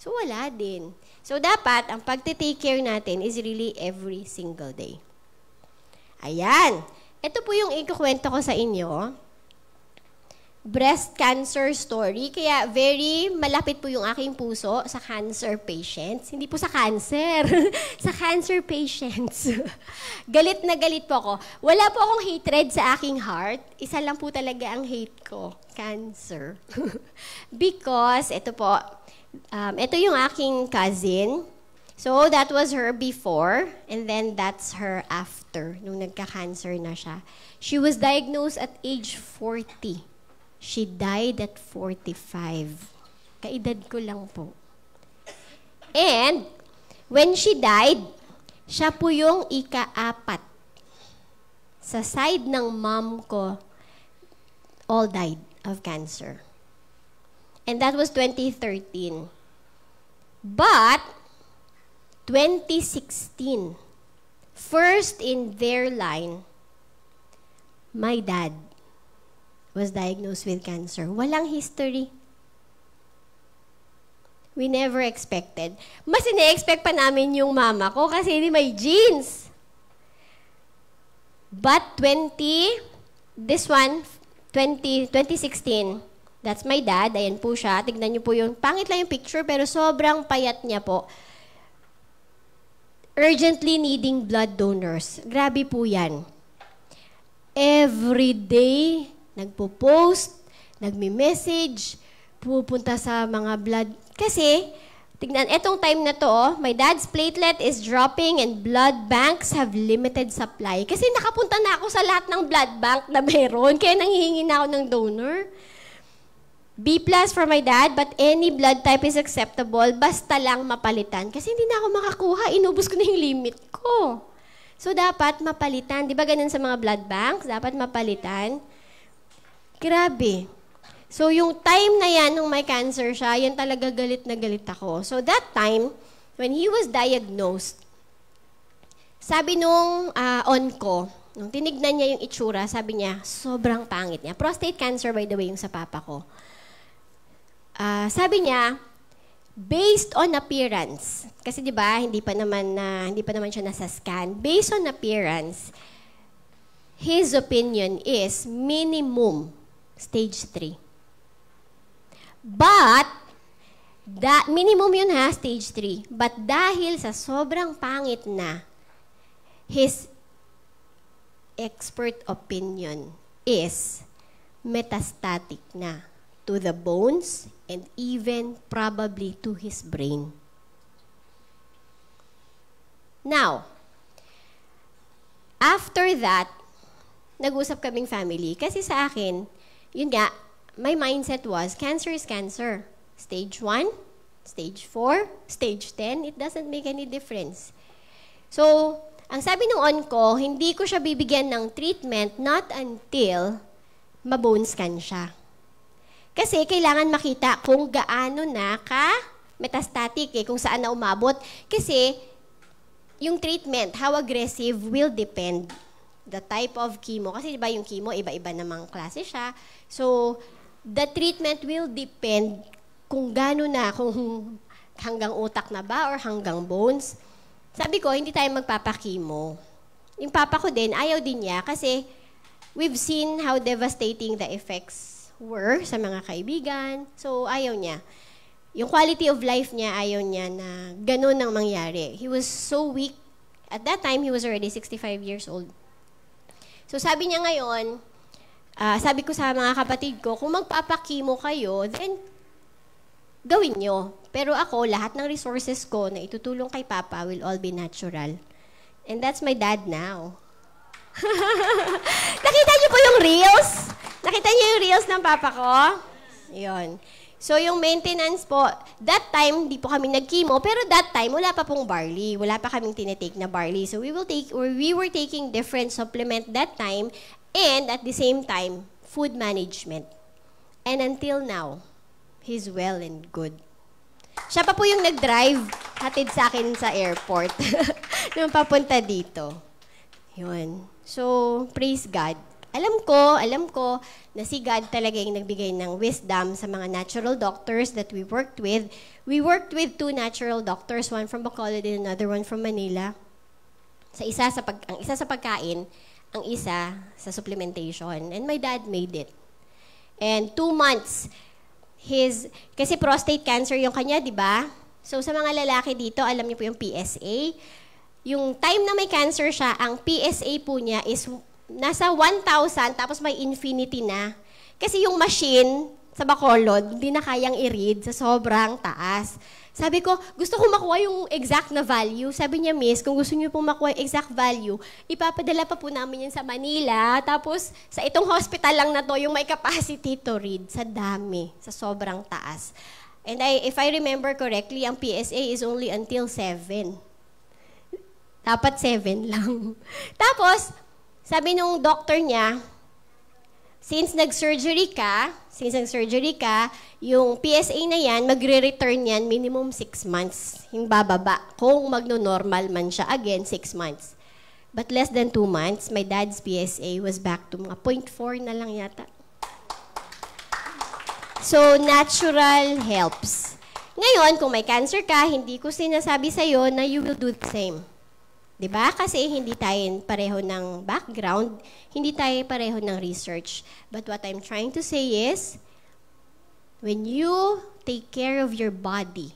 Speaker 1: So, wala din. So, dapat, ang pagte-take care natin is really every single day. Ayan. Ito po yung ikukwento ko sa inyo. Breast cancer story. Kaya, very malapit po yung aking puso sa cancer patients. Hindi po sa cancer. Sa cancer patients. Galit na galit po ako. Wala po akong hatred sa aking heart. Isa lang po talaga ang hate ko. Cancer. Because, ito po, ito yung aking cousin. So, that was her before, and then that's her after, nung nagka-cancer na siya. She was diagnosed at age 40. She died at 45. Kaedad ko lang po. And, when she died, siya po yung ika-4. Sa side ng mom ko, all died of cancer. And that was 2013. But, 2016, first in their line, my dad was diagnosed with cancer. Walang history. We never expected. Mas ine-expect pa namin yung mama ko kasi hindi may genes. But 2016, that's my dad. Ayan po siya. Tignan niyo po yung, pangit lang yung picture, pero sobrang payat niya po. Urgently needing blood donors. Grabe po yan. Every day, nagpo-post, nagme-message, pupunta sa mga blood. Kasi, tignan, etong time na to, my dad's platelet is dropping and blood banks have limited supply. Kasi nakapunta na ako sa lahat ng blood bank na meron, kaya nanghihingi na ako ng donor. B+ for my dad, but any blood type is acceptable, basta lang mapalitan. Kasi hindi na ako makakuha, inubos ko na yung limit ko. So, dapat mapalitan. Di ba ganun sa mga blood banks? Dapat mapalitan. Grabe. So, yung time na yan, nung may cancer siya, yan talaga galit na galit ako. So, that time, when he was diagnosed, sabi nung onco, nung tinignan niya yung itsura, sabi niya, sobrang pangit niya. Prostate cancer, by the way, yung sa papa ko. Sabi niya, based on appearance, kasi di ba hindi pa naman siya nasa scan. Based on appearance, his opinion is minimum stage 3. But minimum yun ha, stage 3. But dahil sa sobrang pangit na, his expert opinion is metastatic na to the bones and even probably to his brain. Now, after that, nag-usap kaming family. Kasi sa akin, yun nga, my mindset was, cancer is cancer. Stage 1, stage 4, stage 10, it doesn't make any difference. So, ang sabi ng onco, hindi ko siya bibigyan ng treatment not until mabone scan siya. Kasi kailangan makita kung gaano na metastatic kung saan na umabot. Kasi yung treatment, how aggressive will depend the type of chemo. Kasi diba yung chemo, iba-iba namang klase siya. So, the treatment will depend kung gaano na, kung hanggang utak na ba or hanggang bones. Sabi ko, hindi tayo magpapakimo. Yung papa ko din, ayaw din niya kasi we've seen how devastating the effects were sa mga kaibigan. So, ayaw niya. Yung quality of life niya, ayaw niya na ganun ang mangyari. He was so weak. At that time, he was already 65 years old. So, sabi niya ngayon, sabi ko sa mga kapatid ko, kung magpapakimo kayo, then gawin nyo. Pero ako, lahat ng resources ko na itutulong kay Papa will all be natural. And that's my dad now. Nakita niyo po yung reels? Nakita niyo yung reels ng Papa ko? Yun. So, yung maintenance po, that time, di po kami nag-chemo, pero that time, wala pa pong barley. Wala pa kaming tinitake na barley. So, we were taking different supplement that time, and at the same time, food management. And until now, he's well and good. Siya pa po yung nag-drive, hatid sa akin sa airport, nung papunta dito. Yun. So, praise God. Alam ko na si God talaga yung nagbigay ng wisdom sa mga natural doctors that we worked with. We worked with 2 natural doctors, one from Bacolod and another one from Manila. Ang isa sa pagkain, ang isa sa supplementation. And my dad made it. And 2 months, kasi prostate cancer yung kanya, di ba? So sa mga lalaki dito, alam niyo po yung PSA. Yung time na may cancer siya, ang PSA po niya is nasa 1,000, tapos may infinity na. Kasi yung machine sa Bacolod, hindi na kayang i-read sa sobrang taas. Sabi ko, gusto ko makuha yung exact na value. Sabi niya, Miss, kung gusto niyo pong makuha yung exact value, ipapadala pa po namin yan sa Manila. Tapos, sa itong hospital lang na to, yung may capacity to read. Sa dami, sa sobrang taas. And if I remember correctly, ang PSA is only until 7. Dapat 7 lang. Tapos, sabi nung doctor niya, since nag-surgery ka, yung PSA na yan, magre-return yan minimum 6 months. Yung bababa. Kung magno-normal man siya, again, 6 months. But less than 2 months, my dad's PSA was back to mga 0.4 na lang yata. So, natural helps. Ngayon, kung may cancer ka, hindi ko sinasabi sa'yo na you will do the same. Diba? Kasi hindi tayo pareho ng background, hindi tayo pareho ng research. But what I'm trying to say is, when you take care of your body,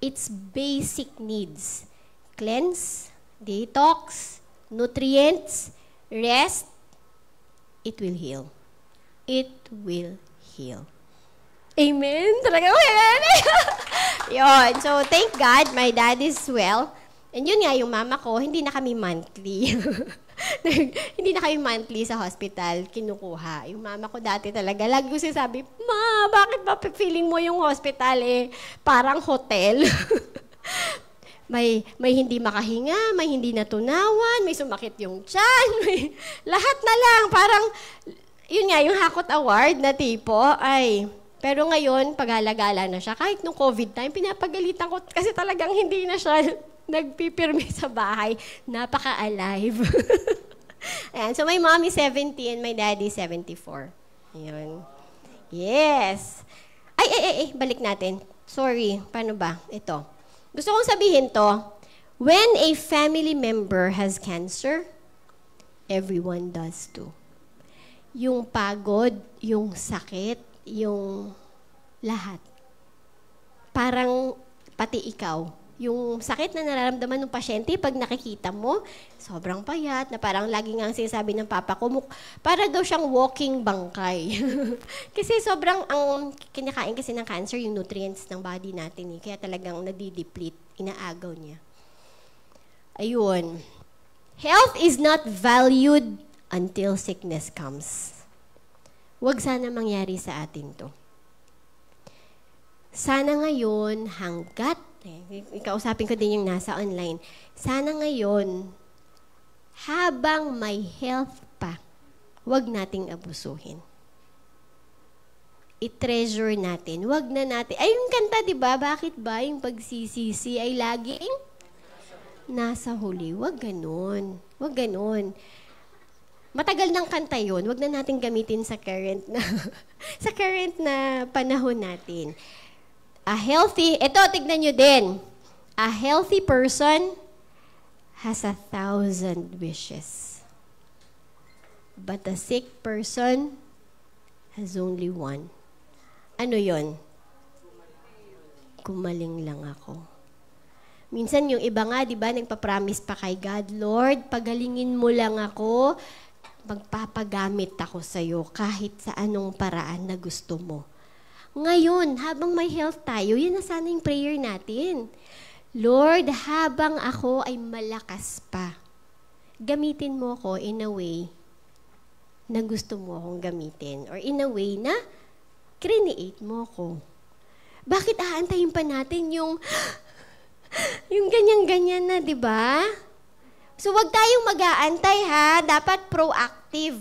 Speaker 1: its basic needs, cleanse, detox, nutrients, rest, it will heal. It will heal. Amen? Talaga, yun. So, thank God, my dad is well. And yun nga, yung mama ko, hindi na kami monthly. Hindi na kami monthly sa hospital kinukuha. Yung mama ko dati talaga, lagi ko sinasabi, Ma, bakit ba feeling mo yung hospital parang hotel? may hindi makahinga, may hindi natunawan, may sumakit yung tiyan, may lahat na lang. Parang, yun nga, yung Hakot Award na tipo, pero ngayon, paghalagala na siya. Kahit nung COVID time, pinapagalitan ko kasi talagang hindi na siya nagpipirmi sa bahay. Napaka-alive. Ayan. So, my mom is 70 and my daddy is 74. Ayun. Yes. Balik natin. Sorry. Paano ba? Ito. Gusto kong sabihin to. When a family member has cancer, everyone does too. Yung pagod, yung sakit, yung lahat. Parang pati ikaw. Yung sakit na nararamdaman ng pasyente, pag nakikita mo, sobrang payat, na parang lagi nga sinasabi ng papa ko, para daw siyang walking bangkay. Kasi sobrang, ang kinakain kasi ng cancer, yung nutrients ng body natin. Kaya talagang nadideplete, inaagaw niya. Ayun. Health is not valued until sickness comes. Huwag sana mangyari sa atin to. Sana ngayon, hanggat, ikausapin ko din yung nasa online, sana ngayon, habang may health pa, huwag nating abusuhin. I-treasure natin. Huwag na natin. Ay, yung kanta, di ba? Bakit ba yung pagsisisi ay laging nasa huli? Huwag ganun. Huwag ganun. Matagal ng kanta yun. Huwag na natin gamitin sa current na sa current na panahon natin. Ito, tignan nyo din. A healthy person has 1,000 wishes. But a sick person has only one. Ano yon? Gumaling lang ako. Minsan yung iba nga, di ba, nagpa-promise pa kay God, Lord, pagalingin mo lang ako, magpapagamit ako sa'yo kahit sa anong paraan na gusto mo. Ngayon, habang may health tayo, yun na sana yung prayer natin. Lord, habang ako ay malakas pa, gamitin mo ako in a way na gusto mo akong gamitin or in a way na create mo ko. Bakit aantayin pa natin yung ganyan-ganyan na, di ba? So, wag tayong mag-aantay, ha? Dapat proactive.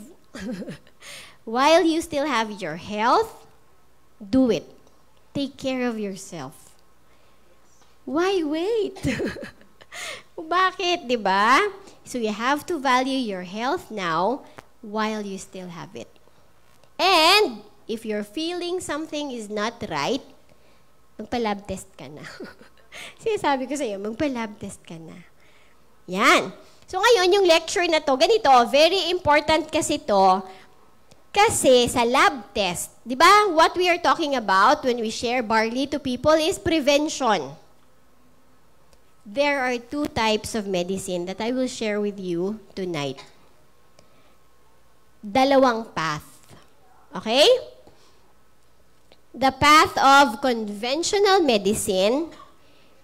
Speaker 1: While you still have your health, do it. Take care of yourself. Why wait? Bakit, di ba? So, you have to value your health now while you still have it. And, if you're feeling something is not right, magpa-lab test ka na. Sinasabi ko sa iyo, magpa-lab test ka na. Yan. So ngayon, yung lecture na to, ganito, very important kasi to, kasi sa lab test, di ba, what we are talking about when we share barley to people is prevention. There are 2 types of medicine that I will share with you tonight. 2 path. Okay? The path of conventional medicine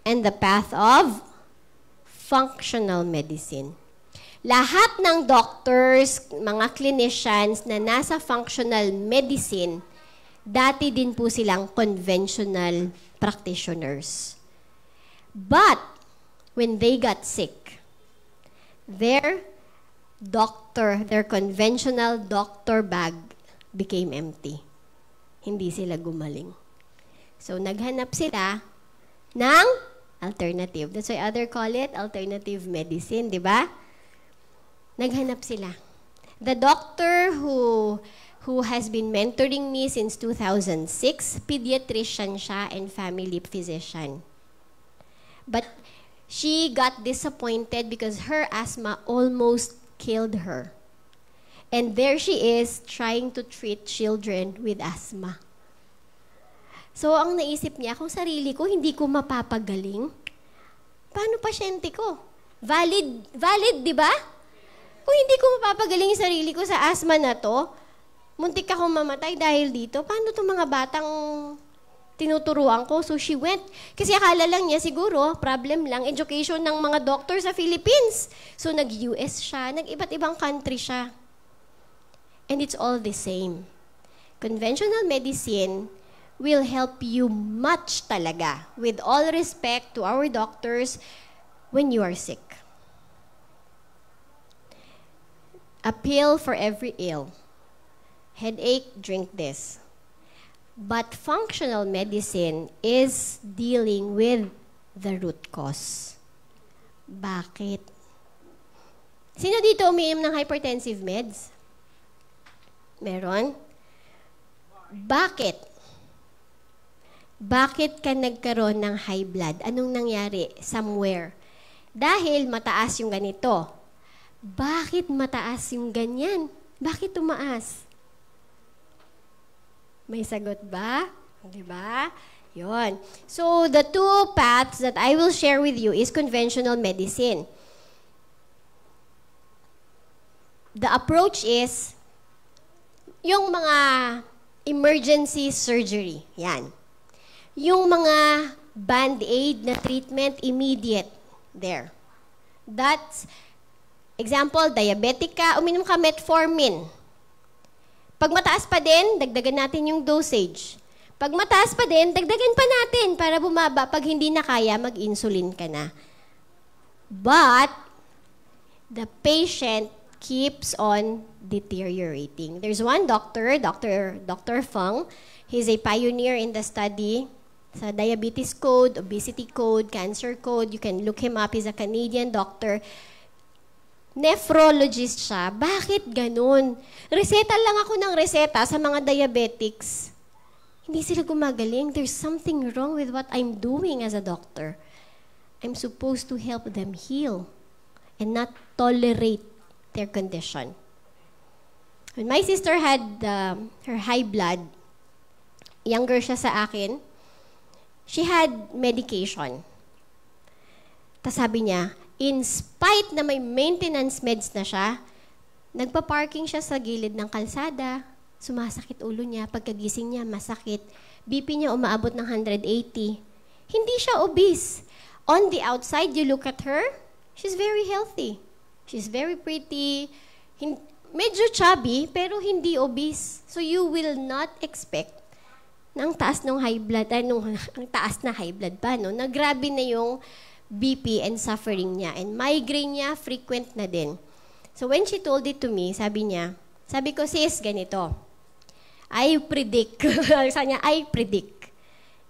Speaker 1: and the path of functional medicine. Lahat ng doctors, mga clinicians na nasa functional medicine, dati din po silang conventional practitioners. But, when they got sick, their conventional doctor bag became empty. Hindi sila gumaling. So, naghanap sila ng alternative. That's why others call it alternative medicine, di ba? Naghanap sila. The doctor who has been mentoring me since 2006, pediatrician siya and family physician. But she got disappointed because her asthma almost killed her. And there she is trying to treat children with asthma. So, ang naisip niya, kung sarili ko, hindi ko mapapagaling, paano pasyente ko? Valid, di ba? Kung hindi ko mapapagaling yung sarili ko sa asthma na to, muntik akong mamatay dahil dito, paano itong mga batang tinuturuan ko? So, she went. Kasi akala lang niya, siguro, problem lang, education ng mga doctor sa Philippines. So, nag-US siya, nag-iba't ibang country siya. And it's all the same. Conventional medicine will help you much talaga, with all respect to our doctors, when you are sick. A pill for every ill. Headache, drink this. But functional medicine is dealing with the root cause. Bakit? Sino dito umiinom ng hypertensive meds? Meron? Bakit? Bakit ka nagkaroon ng high blood? Anong nangyari? Somewhere. Dahil mataas yung ganito. Bakit mataas yung ganyan? Bakit tumaas? May sagot ba? Diba? Yon. So, the 2 paths that I will share with you is conventional medicine. The approach is yung mga emergency surgery. Yan. Yung mga band-aid na treatment, immediate. There. That's Example, diabetic ka, uminom ka metformin. Pag mataas pa din, dagdagan natin yung dosage. Pag mataas pa din, dagdagan pa natin para bumaba. Pag hindi na kaya, mag-insulin ka na. But, the patient keeps on deteriorating. There's one doctor, Dr. Feng. He's a pioneer in the study sa diabetes code, obesity code, cancer code. You can look him up. He's a Canadian doctor. Nephrologist siya. Bakit ganun? Reseta lang ako ng reseta sa mga diabetics. Hindi sila gumagaling. There's something wrong with what I'm doing as a doctor. I'm supposed to help them heal and not tolerate their condition. When my sister had her high blood, younger siya sa akin, she had medication. Tapos sabi niya, in spite na may maintenance meds na siya, nagpa-parking siya sa gilid ng kalsada, sumasakit ulo niya, pagkagising niya, masakit, BP niya umaabot ng 180. Hindi siya obese. On the outside, you look at her, she's very healthy. She's very pretty, medyo chubby, pero hindi obese. So you will not expect na ang taas ng high blood, ang taas na high blood pa, no? Na grabe na yung BP and suffering niya. And migraine niya, frequent na din. So when she told it to me, sabi ko, sis, ganito. I predict. Sabi niya, I predict.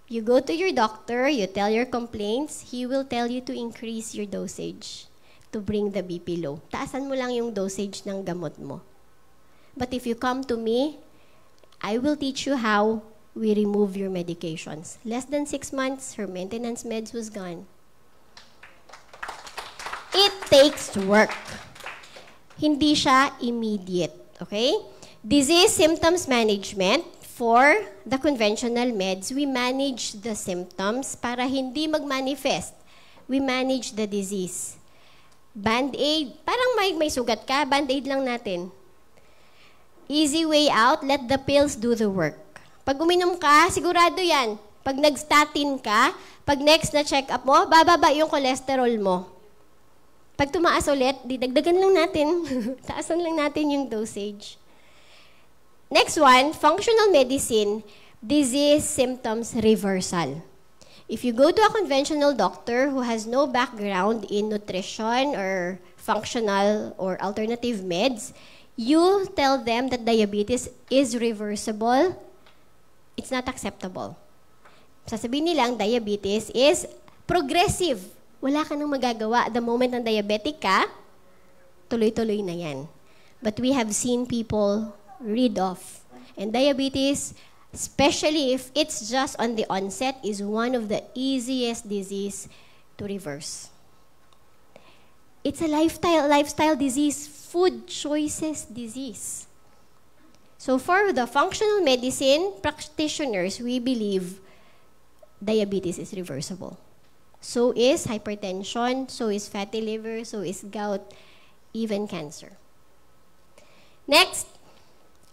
Speaker 1: You go to your doctor, you tell your complaints, he will tell you to increase your dosage to bring the BP low. Taasan mo lang yung dosage ng gamot mo. But if you come to me, I will teach you how we remove your medications. Less than 6 months, her maintenance meds was gone. It takes work. Hindi siya immediate, okay? Disease symptoms management. For the conventional meds, we manage the symptoms para hindi mag-manifest. We manage the disease. Band-aid, parang may sugat ka, band-aid lang natin. Easy way out, let the pills do the work. Pag uminom ka, sigurado yan. Pag nag-statin ka, pag next na check-up mo, bababa yung cholesterol mo. Pag tumaas ulit, didagdagan lang natin. Taasan lang natin yung dosage. Next one, functional medicine, disease symptoms reversal. If you go to a conventional doctor who has no background in nutrition or functional or alternative meds, you tell them that diabetes is reversible, it's not acceptable. Sasabihin nilang diabetes is progressive. Wala ka nang magagawa. The moment na diabetic ka, tuloy-tuloy na yan. But we have seen people rid off. And diabetes, especially if it's just on the onset, is one of the easiest disease to reverse. It's a lifestyle disease, food choices disease. So for the functional medicine practitioners, we believe diabetes is reversible. So is hypertension, so is fatty liver, so is gout, even cancer. Next,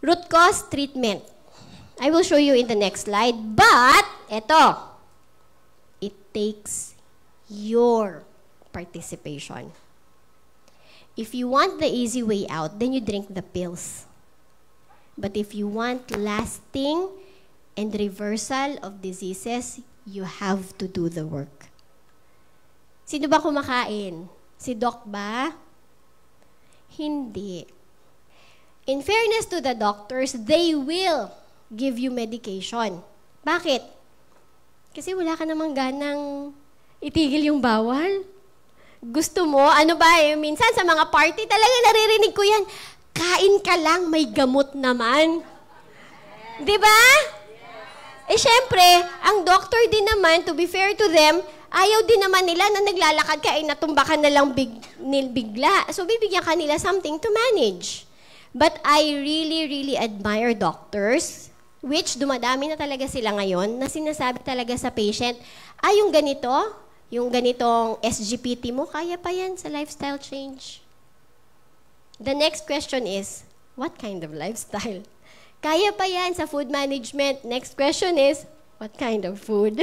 Speaker 1: root cause treatment. I will show you in the next slide. But, eto, it takes your participation. If you want the easy way out, then you drink the pills. But if you want lasting and reversal of diseases, you have to do the work. Sino ba kumakain? Si Doc ba? Hindi. In fairness to the doctors, they will give you medication. Bakit? Kasi wala ka namang ganang itigil yung bawal. Gusto mo, ano ba minsan sa mga party talaga naririnig ko yan, kain ka lang, may gamot naman. Diba? Eh syempre, ang doctor din naman, to be fair to them, ayaw din naman nila na naglalakad ka, ay natumba ka na lang bigla. So bibigyan ka nila something to manage. But I really admire doctors, which dumadami na talaga sila ngayon, na sinasabi talaga sa patient, yung ganito, yung ganitong SGPT mo, kaya pa yan sa lifestyle change. The next question is, what kind of lifestyle? Kaya pa yan sa food management. Next question is, what kind of food?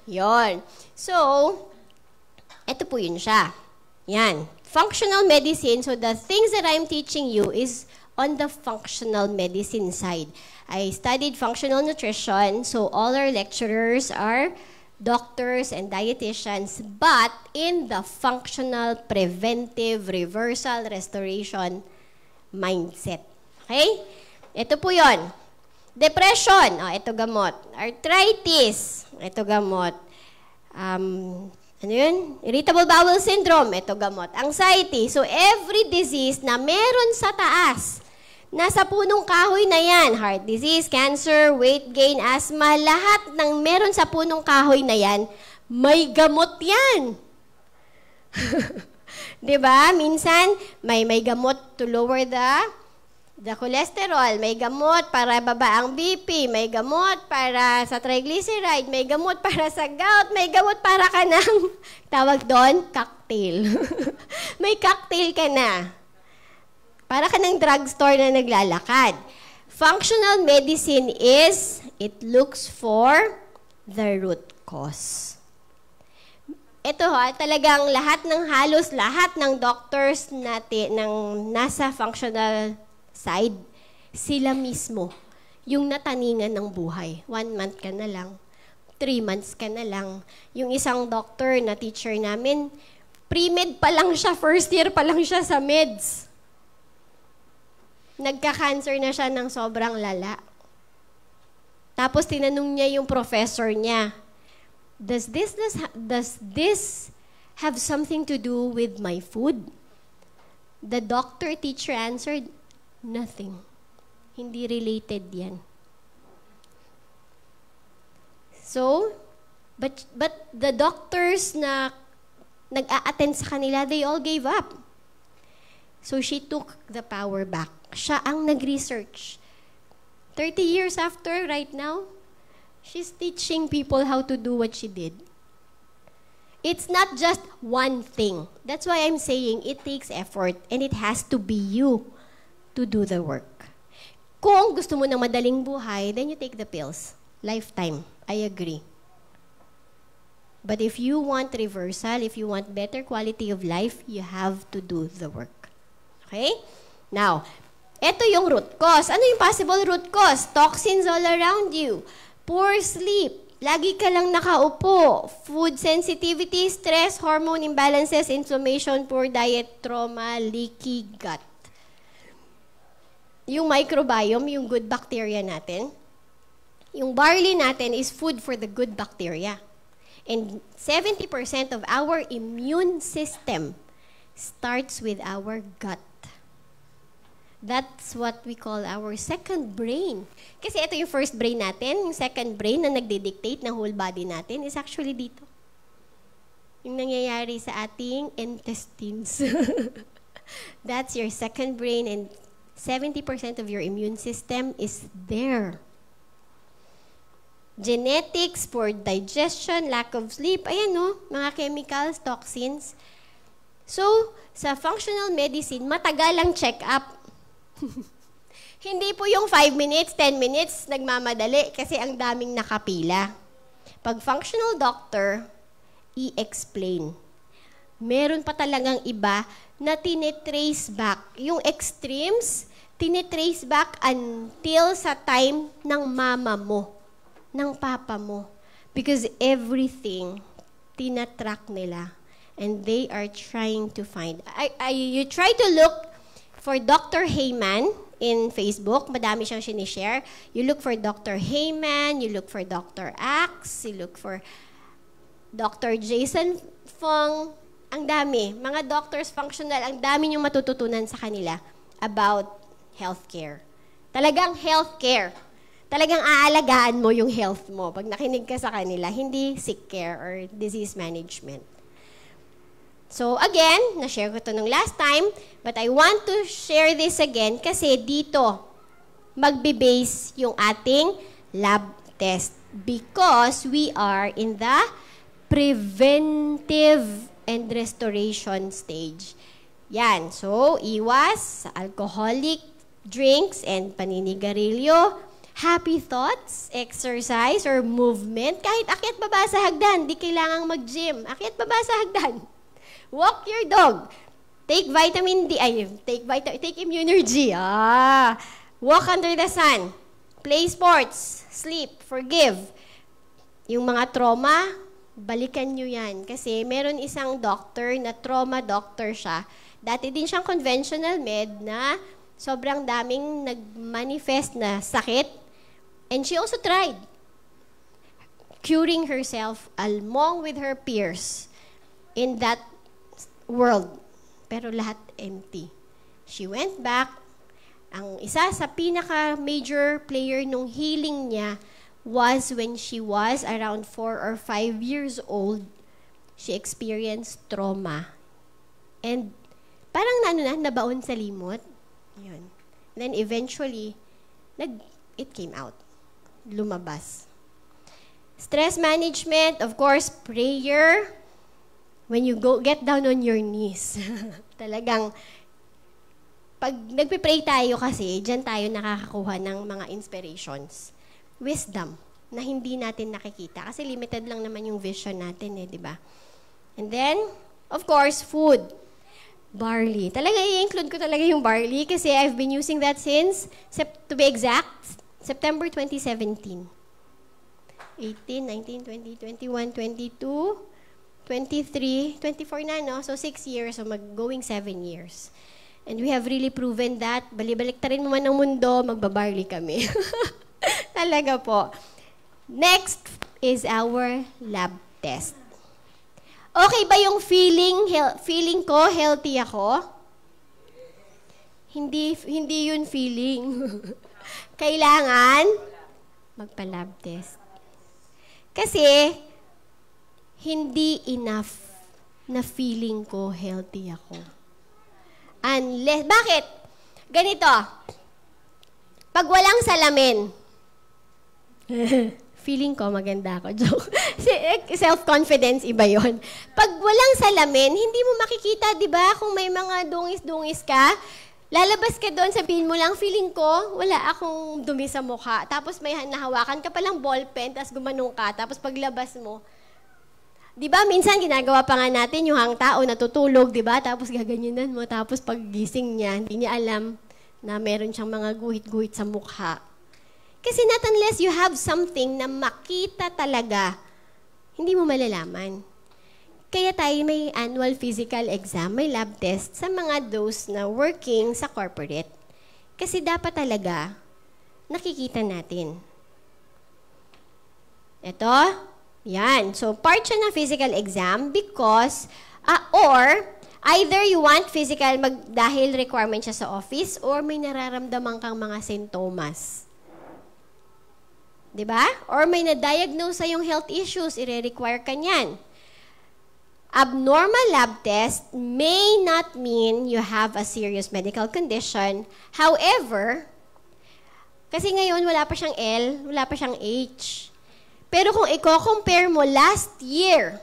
Speaker 1: Yon. So, eto po yun siya. Yan. Functional medicine. So the things that I'm teaching you is on the functional medicine side. I studied functional nutrition, so all our lecturers are doctors and dietitians, but in the functional, preventive, reversal, restoration mindset. Okay? Ito po yon. Depression, ito gamot. Arthritis, ito gamot. Ano yun? Irritable bowel syndrome, ito gamot. Anxiety, so every disease na meron sa taas, nasa punong kahoy na yan. Heart disease, cancer, weight gain, asthma, lahat ng meron sa punong kahoy na yan, may gamot yan. Diba? Minsan, may gamot to lower the cholesterol, may gamot para baba ang BP, may gamot para sa triglyceride, may gamot para sa gout, may gamot para ka ng, tawag doon, cocktail. May cocktail ka na. Para ka ng drugstore na naglalakad. Functional medicine is, it looks for the root cause. Ito talagang halos lahat ng doctors natin, ng nasa functional side, sila mismo, yung nataningan ng buhay. 1 month ka na lang, 3 months ka na lang. Yung isang doctor na teacher namin, pre-med pa lang siya, first year pa lang siya sa meds. Nagka-cancer na siya ng sobrang lala. Tapos tinanong niya yung professor niya, Does this have something to do with my food? The doctor-teacher answered, nothing. Hindi related yan. So, but the doctors na nag-a-attend sa kanila, they all gave up. So she took the power back. Siya ang nag-research. 30 years after, right now, she's teaching people how to do what she did. It's not just one thing. That's why I'm saying it takes effort and it has to be you to do the work. Kung gusto mo ng madaling buhay, then you take the pills. Lifetime. I agree. But if you want reversal, if you want better quality of life, you have to do the work. Okay? Now, ito yung root cause. Ano yung possible root cause? Toxins all around you. Poor sleep. Lagi ka lang nakaupo. Food sensitivity, stress, hormone imbalances, inflammation, poor diet, trauma, leaky gut. Yung microbiome, yung good bacteria natin. Yung barley natin is food for the good bacteria. And 70% of our immune system starts with our gut. That's what we call our second brain. Kasi ito yung first brain natin, yung second brain na nagdi-dictate ng whole body natin is actually dito. Yung nangyayari sa ating intestines. That's your second brain and 70% of your immune system is there. Genetics, poor digestion, lack of sleep, ayan no, mga chemicals, toxins. So, sa functional medicine, matagalang check-up. Hindi po yung 5 minutes, 10 minutes, nagmamadali kasi ang daming nakapila. Pag functional doctor, i-explain. Meron pa talagang iba na tinitrace back. Yung extremes, tinitrace back until sa time ng mama mo, ng papa mo. Because everything, tinatrack nila. And they are trying to find. You try to look for Dr. Heyman in Facebook, madami siyang sinishare. You look for Dr. Heyman, you look for Dr. Axe, you look for Dr. Jason Fong. Ang dami. Mga doctors functional, ang dami niyong matututunan sa kanila about healthcare. Talagang healthcare. Talagang aalagaan mo yung health mo pag nakinig ka sa kanila, hindi sick care or disease management. So again, na-share ko ito nung last time, but I want to share this again kasi dito magbe-base yung ating lab test because we are in the preventive and restoration stage. Yan. So, iwas sa alcoholic drinks and paninigarilyo, happy thoughts, exercise or movement, kahit akyat baba sa hagdan, di kailangang mag-gym. Akyat baba sa hagdan. Walk your dog. Take vitamin D. Ay, take Immunergy. Walk under the sun. Play sports. Sleep. Forgive. Yung mga trauma, balikan nyo yan. Kasi meron isang doctor na trauma doctor siya. Dati din siyang conventional med na sobrang daming nag-manifest na sakit. And she also tried curing herself along with her peers in that world. Pero lahat empty. She went back. Ang isa sa pinaka-major player nung healing niya was when she was around 4 or 5 years old. She experienced trauma. And parang nabaon sa limot. Yun. Then eventually, it came out. Lumabas. Stress management, of course, prayer. When you get down on your knees. Talagang, pag nagpipray tayo kasi, dyan tayo nakakakuha ng mga inspirations. Wisdom, na hindi natin nakikita. Kasi limited lang naman yung vision natin di ba? And then, of course, food. Barley. Talaga, i-include ko talaga yung barley kasi I've been using that since, to be exact, September 2017. 18, 19, 20, 21, 22, 23, 24 na, no? So, 6 years. So, going 7 years. And we have really proven that. Balibalik ta rin mo man ang mundo, magbabarley kami. Talaga po. Next is our lab test. Okay ba yung feeling ko healthy ako? Hindi yun feeling. Kailangan magpa-lab test. Kasi, hindi enough na feeling ko healthy ako. Unless, bakit? Ganito. Pag walang salamin, feeling ko maganda ako. Joke. Self-confidence, iba yon. Pag walang salamin, hindi mo makikita, di ba? Kung may mga dungis-dungis ka, lalabas ka doon, sabihin mo lang, feeling ko, wala akong dumi sa mukha. Tapos may nahawakan ka palang ballpen, tapos gumanong ka, tapos paglabas mo, di ba, minsan ginagawa pa nga natin yung tao natutulog, di ba? Tapos gaganyanan mo, tapos paggising niya, hindi niya alam na meron siyang mga guhit-guhit sa mukha. Kasi not unless you have something na makita talaga, hindi mo malalaman. Kaya tayo may annual physical exam, may lab test sa mga those na working sa corporate. Kasi dapat talaga, nakikita natin. Ito, yan. So, part siya ng physical exam because, or, either you want physical dahil requirement siya sa office or may nararamdaman kang mga sintomas. Diba? Or may na-diagnose sa yung health issues, i-require ka niyan. Abnormal lab test may not mean you have a serious medical condition. However, kasi ngayon wala pa siyang L, wala pa siyang H. Pero kung i-compare mo last year,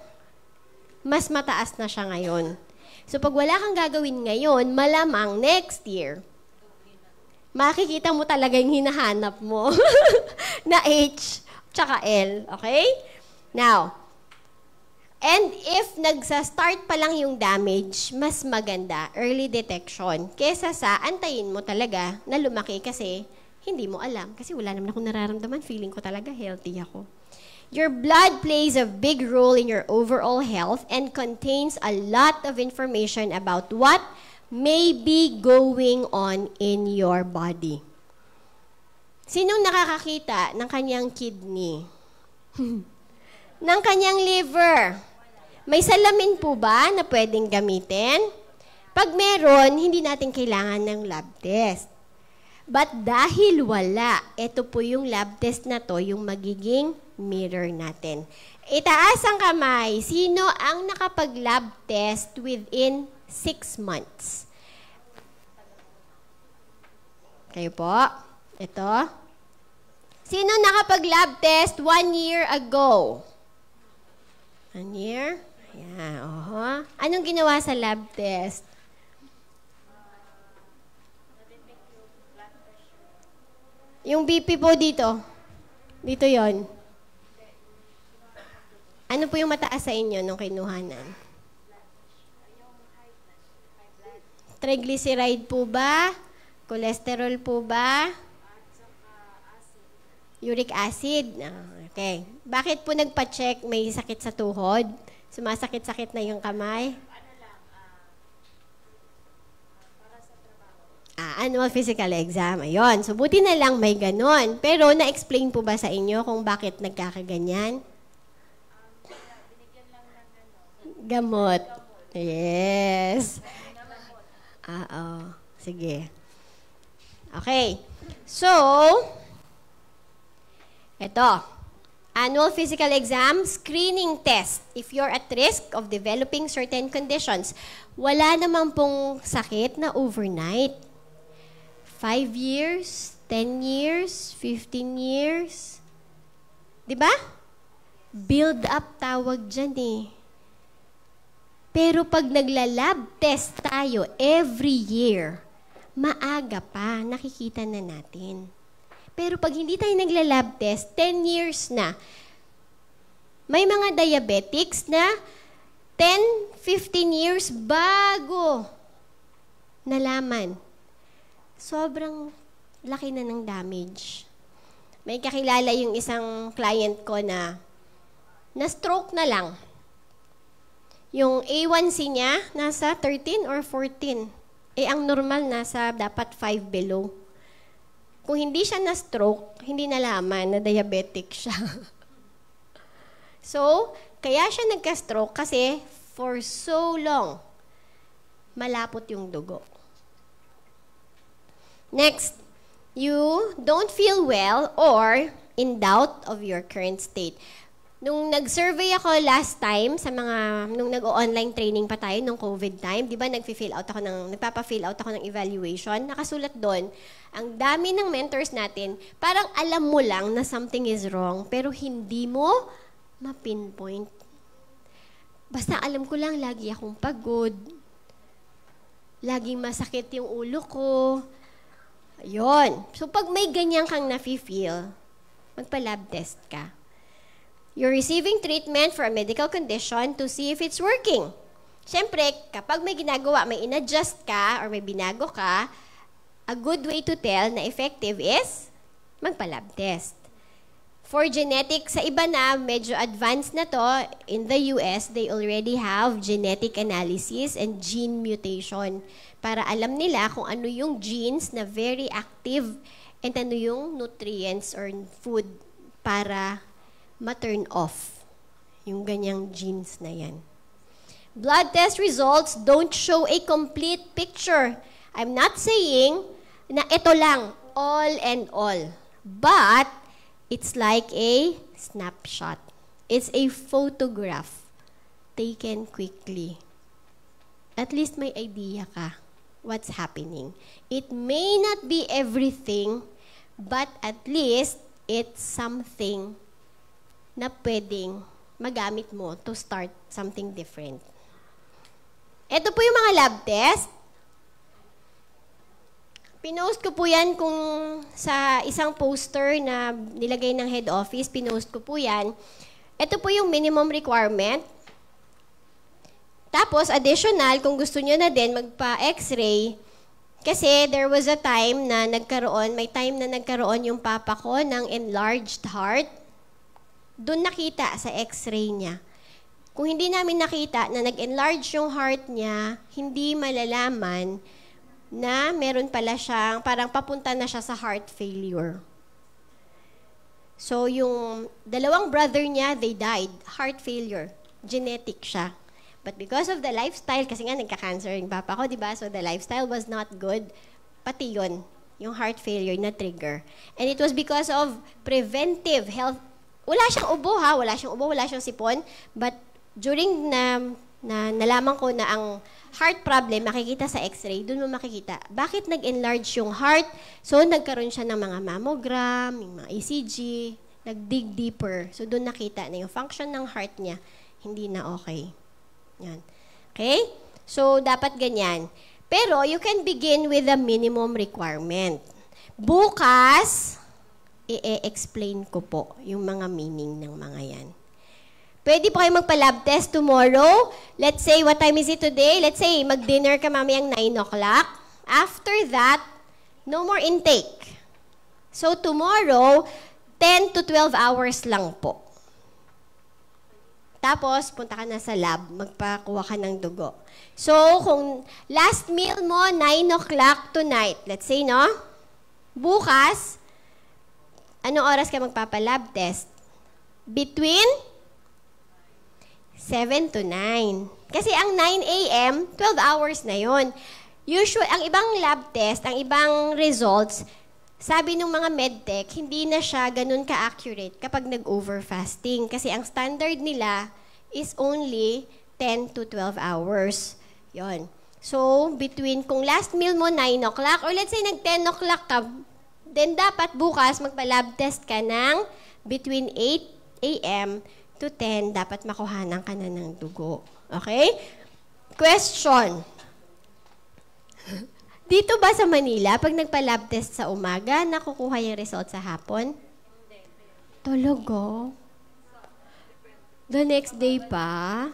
Speaker 1: mas mataas na siya ngayon. So pag wala kang gagawin ngayon, malamang next year, makikita mo talaga yung hinahanap mo na H tsaka L. Okay? Now, and if nagsa-start pa lang yung damage, mas maganda, early detection, kesa sa antayin mo talaga na lumaki kasi hindi mo alam. Kasi wala naman akong nararamdaman, feeling ko talaga healthy ako. Your blood plays a big role in your overall health and contains a lot of information about what may be going on in your body. Sinong nakakakita ng kanyang kidney? Ng kanyang liver? May salamin po ba na pwedeng gamitin? Pag meron, hindi natin kailangan ng lab test. But dahil wala, ito po yung lab test na to, yung magiging mirror natin. Itaas ang kamay. Sino ang nakapag-lab test within 6 months? Kayo po? Ito. Sino nakapag-lab test 1 year ago? 1 year? Yeah, Anong ginawa sa lab test? Yung BP po dito. Dito yon. Ano po yung mataas sa inyo nung kinuhanan? Triglyceride po ba? Cholesterol po ba? Uric acid. Okay. Bakit po nagpa-check? May sakit sa tuhod? Sumasakit-sakit na yung kamay? Annual physical exam. Ayun. So, buti na lang may ganon. Pero, na-explain po ba sa inyo kung bakit nagkakaganyan? Gamot. Yes. Sige. Okay. So, ito. Annual physical exam, screening test. If you're at risk of developing certain conditions, wala naman pong sakit na overnight. 5 years, 10 years, 15 years. Diba? Build up tawag dyan eh. Pero pag nagla-lab test tayo every year, maaga pa, nakikita na natin. Pero pag hindi tayo nagla-lab test, 10 years na, may mga diabetics na 10, 15 years bago nalaman. Sobrang laki na ng damage. May kakilala yung isang client ko na na-stroke na lang. Yung A1C niya, nasa 13 or 14. Ang normal, nasa dapat 5 below. Kung hindi siya na-stroke, hindi nalaman na diabetic siya. So, kaya siya nagka-stroke kasi for so long, malapot yung dugo. Next, you don't feel well or in doubt of your current state. Nung nag-survey ako last time nung nag-online training pa tayo nung COVID time, di ba nagpa-fill out ako ng evaluation, nakasulat doon, ang dami ng mentors natin, parang alam mo lang na something is wrong, pero hindi mo ma-pinpoint. Basta alam ko lang, lagi akong pagod, laging masakit yung ulo ko. Ayun. So, pag may ganyan kang nafe-feel, magpa-lab test ka. You're receiving treatment for a medical condition to see if it's working. Siyempre, kapag may ginagawa, may in-adjust ka or may binago ka, a good way to tell na effective is magpa-lab test. For genetic, sa iba na, medyo advanced na to, in the US, they already have genetic analysis and gene mutation para alam nila kung ano yung genes na very active and ano yung nutrients or food para ma-turn off yung ganyang genes na yan. Blood test results don't show a complete picture. I'm not saying na ito lang, all and all. But, it's like a snapshot. It's a photograph taken quickly. At least may idea ka what's happening. It may not be everything, but at least it's something na pwedeng magamit mo to start something different. Ito po yung mga lab test. Pinost ko po yan kung sa isang poster na nilagay ng head office, pinost ko po yan. Ito po yung minimum requirement. Tapos, additional, kung gusto nyo na din, magpa-x-ray. Kasi there was a time na may time na nagkaroon yung papa ko ng enlarged heart. Doon nakita sa x-ray niya. Kung hindi namin nakita na nag-enlarge yung heart niya, hindi malalaman na meron pala siyang, parang papunta na siya sa heart failure. So, yung dalawang brother niya, they died. Heart failure. Genetic siya. But because of the lifestyle, kasi nga nagka-cancer yung papa ko, di ba? So, the lifestyle was not good. Pati yun, yung heart failure na trigger. And it was because of preventive health. Wala siyang ubo, ha? Wala siyang sipon. But during nalaman ko na ang heart problem, makikita sa x-ray, doon mo makikita. Bakit nag-enlarge yung heart? So, nagkaroon siya ng mga mammogram, yung mga ECG, nag-dig deeper. So, doon nakita na yung function ng heart niya, hindi na okay. Yan. Okay? So, dapat ganyan. Pero, you can begin with the minimum requirement. Bukas, i-explain ko po yung mga meaning ng mga yan. Pwede po kayo magpa-lab test tomorrow. Let's say, what time is it today? Let's say, mag-dinner ka mamayang 9 o'clock. After that, no more intake. So, tomorrow, 10 to 12 hours lang po. Tapos, punta ka na sa lab, magpakuha ka ng dugo. So, kung last meal mo, 9 o'clock tonight, let's say, no? Bukas, anong oras ka magpapalab test? Between 7 to 9. Kasi ang 9 a.m., 12 hours na yon. Usually, ang ibang lab test, ang ibang results, sabi ng mga medtech, hindi na siya ganun ka-accurate kapag nag-over-fasting. Kasi ang standard nila is only 10 to 12 hours. Yon. So, between, kung last meal mo 9 o'clock, or let's say nag-10 o'clock ka, then dapat bukas magpa-lab test ka ng between 8 a.m. to 10, dapat makuhanan ka na ng dugo. Okay? Question. Dito ba sa Manila, pag nagpa-lab test sa umaga, nakukuha yung result sa hapon? Talaga? The next day pa?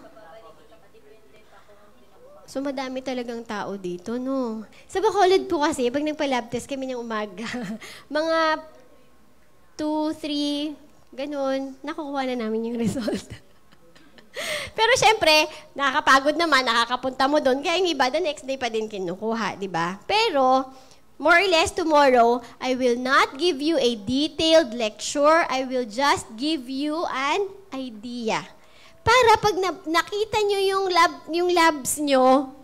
Speaker 1: So, madami talagang tao dito, no? Sa Bacolod po kasi, pag nagpa-lab test kami ng umaga, mga 2, 3, ganun, nakukuha na namin yung result. Pero syempre, nakakapagod naman, nakakapunta mo doon, kaya yung iba, the next day pa din kinukuha, di ba? Pero, more or less tomorrow, I will not give you a detailed lecture. I will just give you an idea. Para pag nakita nyo yung labs nyo,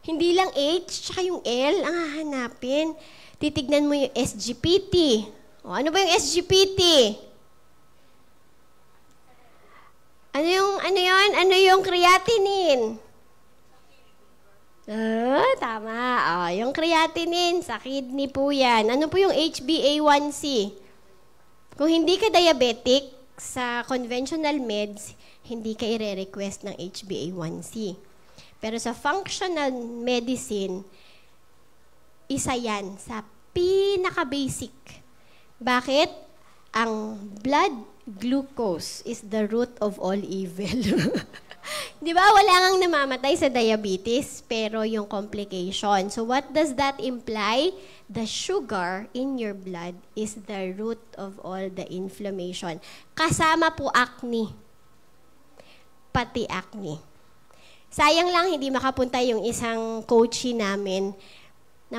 Speaker 1: hindi lang H, tsaka yung L, ang hahanapin. Titignan mo yung SGPT. O, ano ba yung SGPT? Ano yung creatinine? Tama. Yung creatinine, sa kidney po yan. Ano po yung HbA1c? Kung hindi ka diabetic, sa conventional meds, hindi ka i-request ng HbA1c. Pero sa functional medicine, isa yan sa pinaka-basic. Bakit? Ang blood glucose is the root of all evil. Di ba? Wala ngang namamatay sa diabetes, pero yung complication. So what does that imply? The sugar in your blood is the root of all the inflammation. Kasama po acne. Pati acne. Sayang lang hindi makapunta yung isang coachee namin na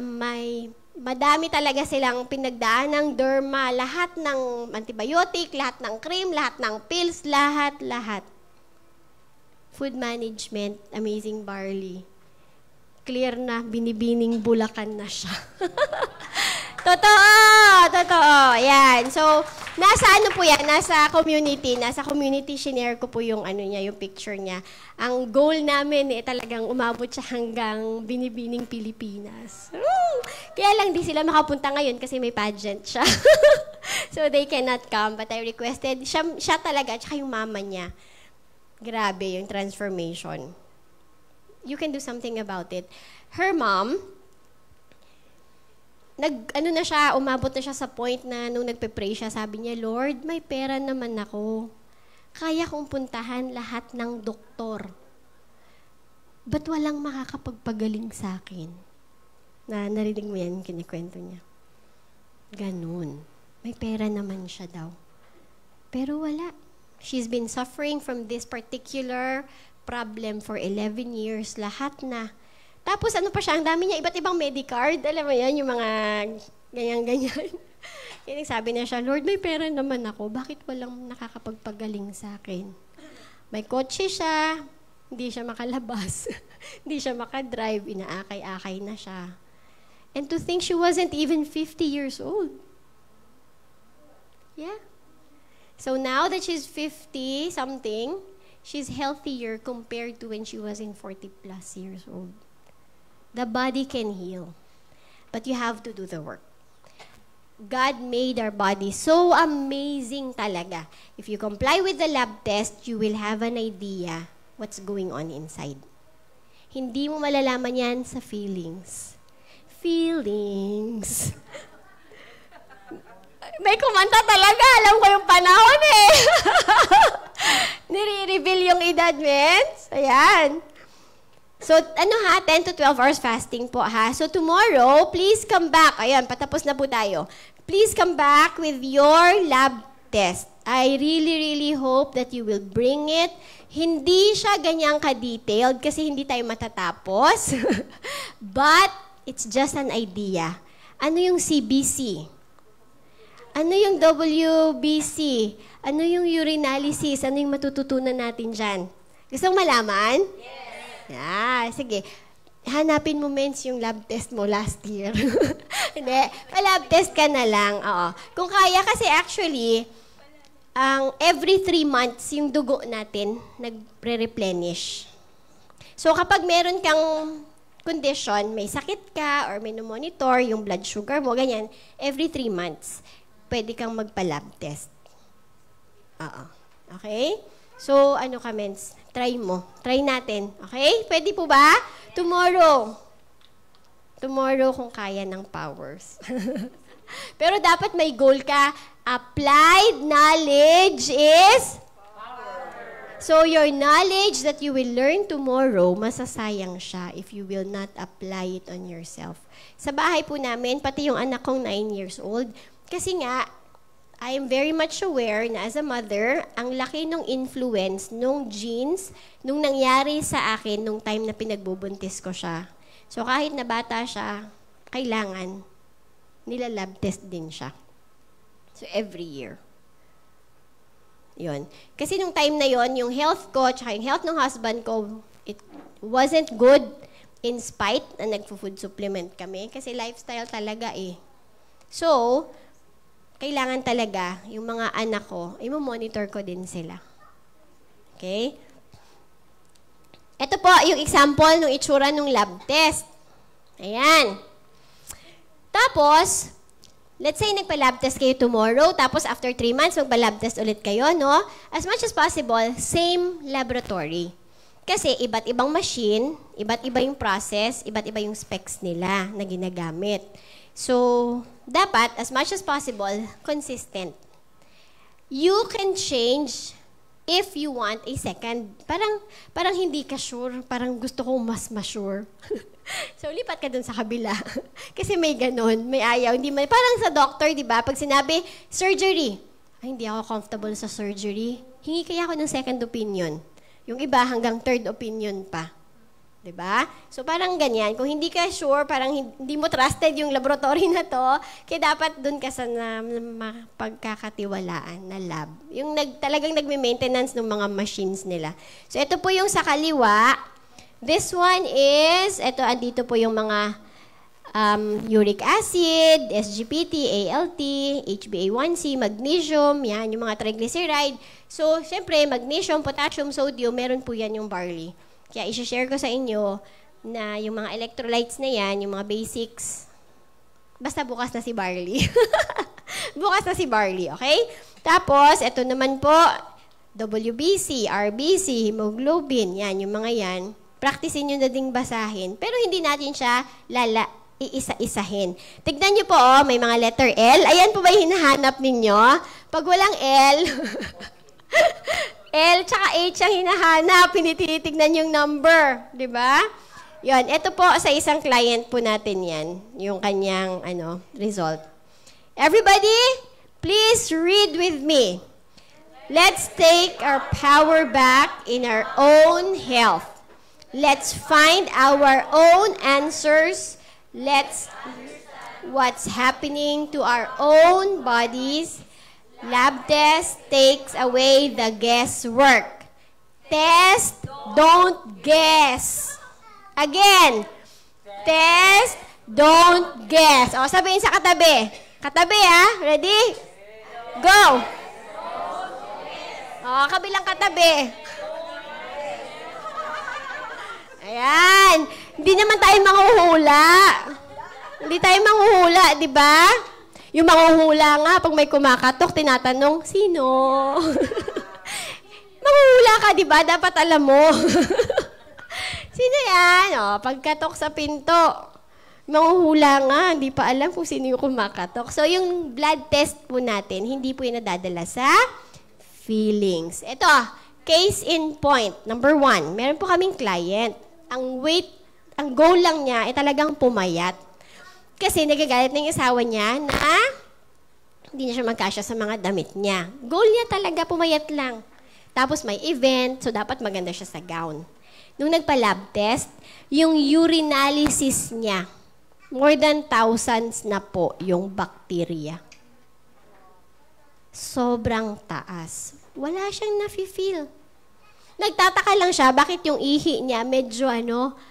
Speaker 1: madami talaga silang pinagdaan ng derma, lahat ng antibiotic, lahat ng cream, lahat ng pills, lahat. Food management, amazing barley. Clear na, binibining Bulacan na siya. Totoo. Yan. So, nasa ano po yan? Nasa community, shinare ko po yung yung picture niya. Ang goal namin talagang umabot siya hanggang binibining Pilipinas. Kaya lang di sila makapunta ngayon kasi may pageant siya. So, they cannot come. But I requested, siya talaga, tsaka yung mama niya. Grabe yung transformation. You can do something about it. Her mom, umabot na siya sa point na nung nagpe-pray siya, sabi niya, Lord, may pera naman ako. Kaya kong puntahan lahat ng doktor. Ba't walang makakapagpagaling sa akin? Narinig mo yan, kinikwento niya. Ganun. May pera naman siya daw. Pero wala. She's been suffering from this particular problem for 11 years. Lahat na. Tapos ano pa siya, ang dami niya, iba't ibang Medicard. Alam mo yan, yung mga ganyan-ganyan. Kaya sabi niya siya, Lord, may pera naman ako. Bakit walang nakakapagpagaling sa akin? May kotse siya, hindi siya makalabas. Hindi siya makadrive, inaakay-akay na siya. And to think she wasn't even 50 years old. Yeah. So now that she's 50-something, she's healthier compared to when she was in 40+ years old. The body can heal, but you have to do the work. God made our body so amazing talaga. If you comply with the lab test, you will have an idea what's going on inside. Hindi mo malalaman yan sa feelings. Feelings. May kumanta talaga. Alam ko yung panahon eh. Nire-reveal yung edad, mens. Ayan. So, 10 to 12 hours fasting po, ha? So, tomorrow, please come back. Ayan, patapos na po tayo. Please come back with your lab test. I really hope that you will bring it. Hindi siya ganyang ka-detailed kasi hindi tayo matatapos. But, it's just an idea. Ano yung CBC? Ano yung WBC? Ano yung urinalysis? Ano yung matututunan natin dyan? Gusto mong malaman? Yes! Yeah, sige. Hanapin mo, mens, yung lab test mo last year. Hindi. Pa-lab test ka na lang. Oo. Kung kaya, kasi actually, every 3 months, yung dugo natin, nagre-replenish. So, kapag meron kang condition, may sakit ka, or may monitor yung blood sugar mo, ganyan, every 3 months, pwede kang magpa-lab test. Oo. Okay? So, ano ka, mens? Try mo. Try natin. Okay? Pwede po ba? Tomorrow. Tomorrow kung kaya ng powers. Pero dapat may goal ka. Applied knowledge is power. So, your knowledge that you will learn tomorrow, masasayang siya if you will not apply it on yourself. Sa bahay po namin, pati yung anak kong 9 years old, kasi nga, I am very much aware na as a mother, ang laki ng influence nung genes, nung nangyari sa akin nung time na pinagbubuntis ko siya. So kahit na bata siya, kailangan nila-lab test din siya. So every year. Yun. Kasi nung time na yon, yung health ko, tsaka yung health ng husband ko, it wasn't good in spite na nagpo-food supplement kami. Kasi lifestyle talaga eh. So, kailangan talaga, yung mga anak ko, i-monitor ko din sila. Okay? Ito po, yung example ng itsura ng lab test. Ayan. Tapos, let's say nagpa-lab test kayo tomorrow, tapos after 3 months, magpa-lab test ulit kayo, no? As much as possible, same laboratory. Kasi iba't ibang machine, iba't iba yung process, iba't iba yung specs nila na ginagamit. So, dapat, as much as possible, consistent. You can change if you want a second. Parang hindi ka sure. Parang gusto kong mas ma-sure. So, lipat ka dun sa kabila. Kasi may ganun, may ayaw. Parang sa doctor, di ba? Pag sinabi, surgery. Ay, hindi ako comfortable sa surgery. Hingi kaya ako ng second opinion. Yung iba hanggang third opinion pa. Diba? So, parang ganyan. Kung hindi ka sure, parang hindi mo trusted yung laboratory na to, kaya dapat dun ka sa pagkakatiwalaan na lab. Yung talagang nagme-maintenance ng mga machines nila. So, ito po yung sa kaliwa. This one is, andito po yung mga uric acid, SGPT, ALT, HbA1c, magnesium, yan, yung mga triglyceride. So, syempre, magnesium, potassium, sodium, meron po yan yung barley. Kaya i-share ko sa inyo na yung mga electrolytes na yan, yung mga basics, basta bukas na si Barley. Bukas na si Barley, okay? Tapos, ito naman po, WBC, RBC, hemoglobin, yan, yung mga yan. Practicein nyo na ding basahin. Pero hindi natin siya iisa-isahin. Tignan nyo po, may mga letter L. Ayan po ba yung hinahanap ninyo? Pag walang L, L tsaka H ang hinahanap, pinititignan yung number, di ba? Yun, ito po sa isang client po natin yan, yung kanyang result. Everybody, please read with me. Let's take our power back in our own health. Let's find our own answers. Let's what's happening to our own bodies. Lab test takes away the guesswork. Test, don't guess. Again, test, don't guess. O, sabihin sa katabi. Katabi, ha? Ready? Go! O, kabilang katabi. Ayan. Hindi naman tayo manghuhula. Hindi tayo manghuhula, di ba? Yung manghuhula nga, pag may kumakatok, tinatanong, sino? Manghuhula ka, di ba? Dapat alam mo. Sino yan? O, pagkatok sa pinto. Manghuhula nga, hindi pa alam kung sino yung kumakatok. So, yung blood test po natin, hindi po yung nadadala sa feelings. Ito, Case in point, number 1, meron po kaming client. Ang goal lang niya ay talagang pumayat. Kasi nagagalit ng asawa niya na hindi niya siya magkasya sa mga damit niya. Goal niya talaga, pumayat lang. Tapos may event, so dapat maganda siya sa gown. Nung nagpa-lab test, yung urinalysis niya, more than thousands na po yung bacteria. Sobrang taas. Wala siyang nafe-feel. Nagtataka lang siya, bakit yung ihi niya medyo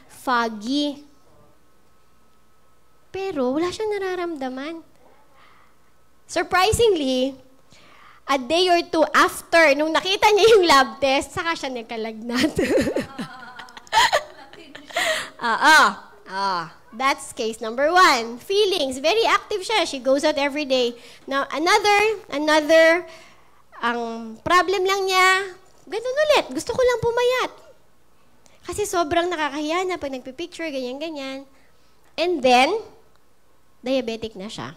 Speaker 1: foggy. Pero wala siyang nararamdaman. Surprisingly, a day or two after, nung nakita niya yung lab test, saka siya nagkalagnat. That's case number 1. Feelings, very active siya. She goes out every day. Now, another, ang problem lang niya, ganun ulit, gusto ko lang pumayat. Kasi sobrang nakakahiya na pag nagpipicture, ganyan-ganyan. And then, diabetic na siya.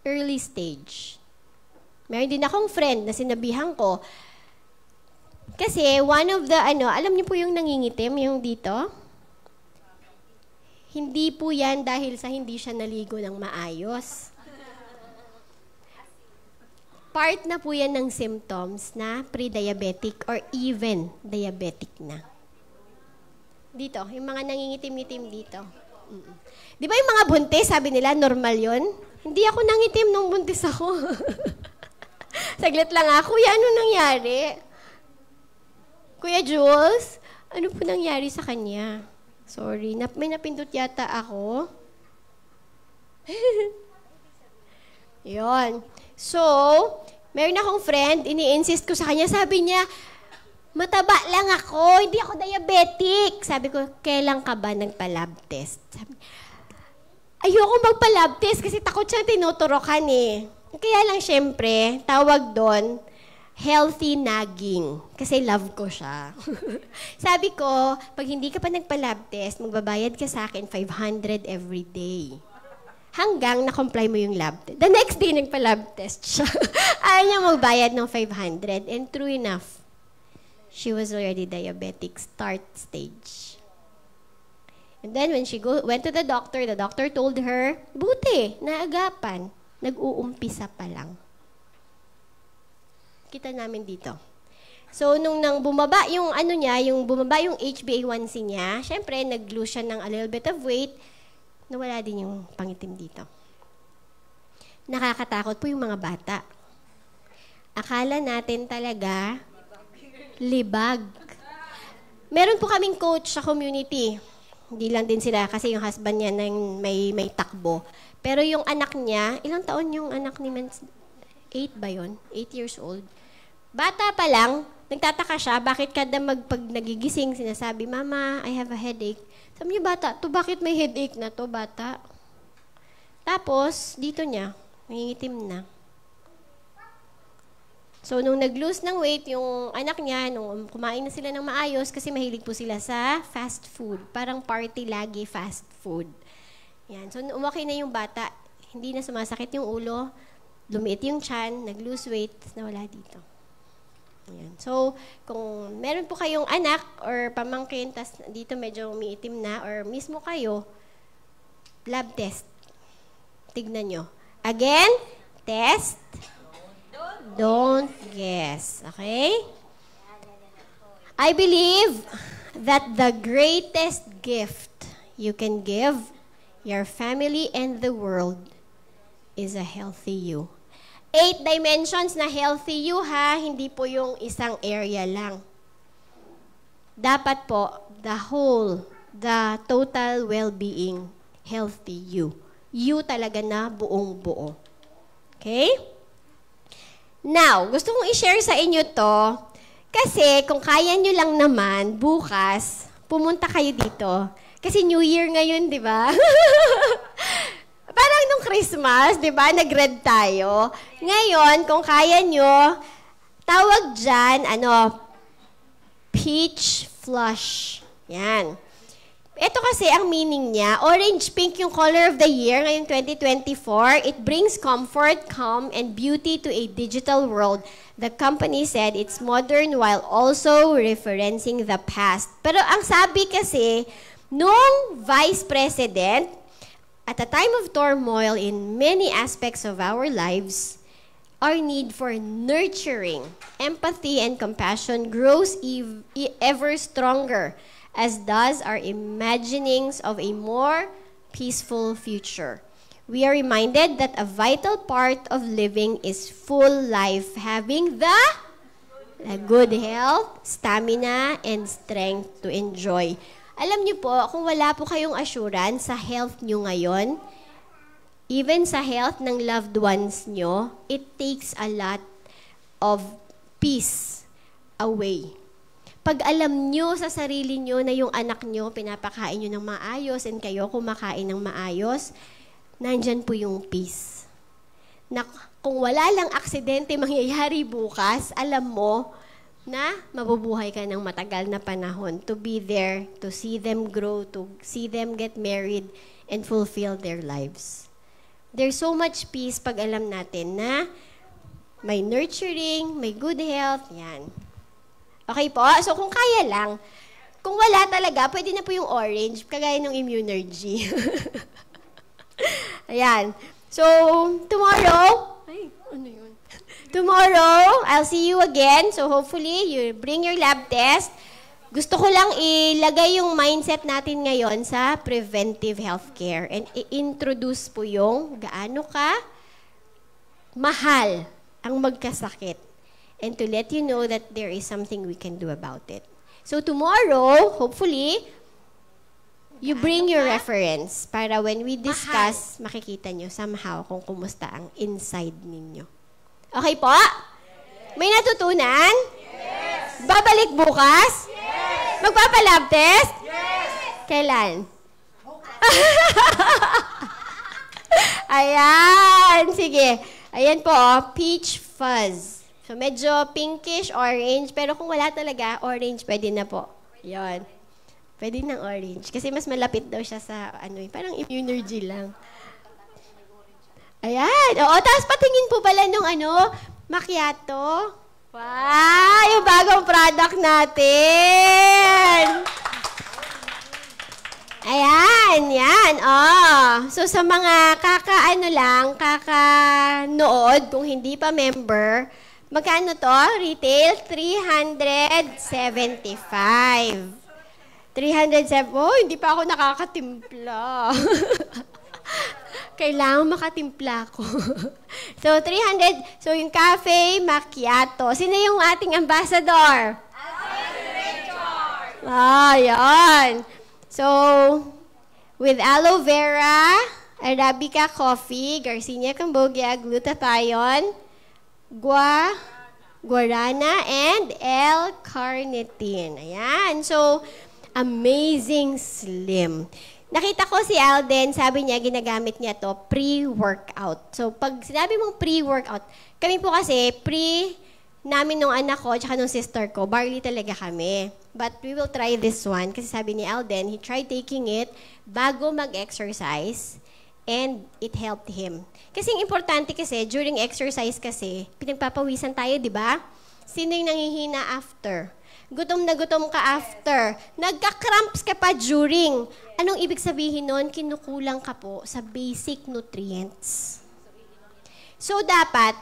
Speaker 1: Early stage. Meron din akong friend na sinabihan ko, kasi one of the, alam niyo po yung nangingitim, yung dito? Hindi po yan dahil sa hindi siya naligo ng maayos. Part na po yan ng symptoms na pre-diabetic or even diabetic na. Dito, yung mga nangingitim-ngitim dito. Di ba yung mga buntis, sabi nila, normal yon? Hindi ako nangitim nung buntis ako. Saglit lang Kuya, ano nangyari? Kuya Jules, ano po nangyari sa kanya? Sorry, may napindot yata ako. Yon. So, meron akong friend, ini-insist ko sa kanya, sabi niya, mataba lang ako, hindi ako diabetic. Sabi ko, kailan ka ba nagpa-lab test? Sabi, ayoko magpa-lab test kasi takot siyang tinuturokan eh. Kaya lang syempre, tawag doon, healthy nagging. Kasi love ko siya. Sabi ko, pag hindi ka pa nagpa-lab test, magbabayad ka sa akin 500 every day. Hanggang na-comply mo yung lab test. The next day, nagpa-lab test siya. Ayaw niya magbayad ng 500. And true enough, she was already diabetic start stage. And then when she went to the doctor told her, buti, naagapan, nag-uumpisa pa lang. Kita namin dito. So, nung bumaba yung bumaba yung HbA1c niya, syempre, nag-lose siya ng a little bit of weight, nawala din yung pangitim dito. Nakakatakot po yung mga bata. Akala natin talaga, libag. Meron po kaming coach sa community. Hindi lang din sila kasi yung husband niya may takbo. Pero yung anak niya, ilang taon yung anak ni Mens? 8 ba yun? 8 years old. Bata pa lang, nagtataka siya, bakit kada pag nagigising, sinasabi, Mama, I have a headache. Sabi niya, bata, bakit may headache na to, bata? Tapos, dito niya, nangingitim na. So, nung nag-lose ng weight, yung anak niya, nung kumain na sila ng maayos, kasi mahilig po sila sa fast food. Parang party lagi fast food. Yan. So, umaki na yung bata, hindi na sumasakit yung ulo, lumiit yung tiyan, nag-lose weight, nawala dito. Yan. So, kung meron po kayong anak or pamangkin, tas dito medyo umiitim na, or mismo kayo, lab test. Tignan nyo. Again, test. Don't guess. Okay? I believe that the greatest gift you can give your family and the world is a healthy you. 8 dimensions na healthy you, ha? Hindi po yung isang area lang. Dapat po, the total well-being, healthy you. You talaga na buong buo. Okay? Now, gusto kong i-share sa inyo to kasi kung kaya nyo lang naman, bukas, pumunta kayo dito. Kasi New Year ngayon, di ba? Parang nung Christmas, di ba, nag-red tayo. Ngayon, kung kaya nyo, tawag dyan, peach flush. Yan. ito kasi ang meaning niya, orange-pink yung color of the year ngayong 2024. It brings comfort, calm, and beauty to a digital world. The company said it's modern while also referencing the past. Pero ang sabi kasi, nung Vice President, at a time of turmoil in many aspects of our lives, our need for nurturing, empathy, and compassion grows ever stronger, as does our imaginings of a more peaceful future. We are reminded that a vital part of living is full life, having the good health, stamina, and strength to enjoy. Alam niyo po, kung wala po kayong assurance sa health niyo ngayon, even sa health ng loved ones nyo, it takes a lot of peace away. Pag alam nyo sa sarili nyo na yung anak nyo, pinapakain nyo ng maayos and kayo kumakain ng maayos, nandyan po yung peace. Na kung wala lang aksidente mangyayari bukas, alam mo na mabubuhay ka ng matagal na panahon to be there, to see them grow, to see them get married, and fulfill their lives. There's so much peace pag alam natin na may nurturing, may good health, yan. Okay po? So kung kaya lang, kung wala talaga, pwede na po yung orange, kagaya ng Immunergy. Ayan. So, tomorrow, tomorrow, I'll see you again. So hopefully, you bring your lab test. Gusto ko lang ilagay yung mindset natin ngayon sa preventive healthcare and i-introduce po yung gaano ka mahal ang magkasakit and to let you know that there is something we can do about it. So tomorrow, hopefully, you bring your reference para when we discuss, makikita nyo somehow kung kumusta ang inside ninyo. Okay po? May natutunan? Yes! Babalik bukas? Yes! Magpapalab test? Yes! Kailan? Ayan, sige. Ayan po, peach fuzz. So, medyo pinkish, orange. Pero kung wala talaga, orange, pwede na po. Yun. Pwede ng orange. Kasi mas malapit daw siya sa, parang Immunergy lang. Ayan. Oo, tapos patingin po pala nung macchiato. Wow! Yung bagong product natin. Ayan, yan. Oh. So, sa mga kakanood, kung hindi pa member, magkano to? Retail? 375. 307. Oh, hindi pa ako nakakatimpla. Kailangan makatimpla ko. So, 300. So, yung cafe, macchiato. Sino yung ating ambassador? Ah, yan. So, with aloe vera, Arabica coffee, Garcinia cambogia, glutathione, guarana, and L-carnitine. Ayan. So, amazing slim. Nakita ko si Alden, sabi niya, ginagamit niya to pre-workout. So, pag sinabi mong pre-workout, kami po kasi, namin nung anak ko, tsaka nung sister ko, barley talaga kami. But we will try this one, kasi sabi ni Alden, he tried taking it bago mag-exercise, and it helped him. Kasi importante kasi, during exercise kasi, pinagpapawisan tayo, di ba? Sino yung nangihina after? Gutom na gutom ka after. Nagka-cramps ka pa during. Anong ibig sabihin nun? Kinukulang ka po sa basic nutrients. So, dapat,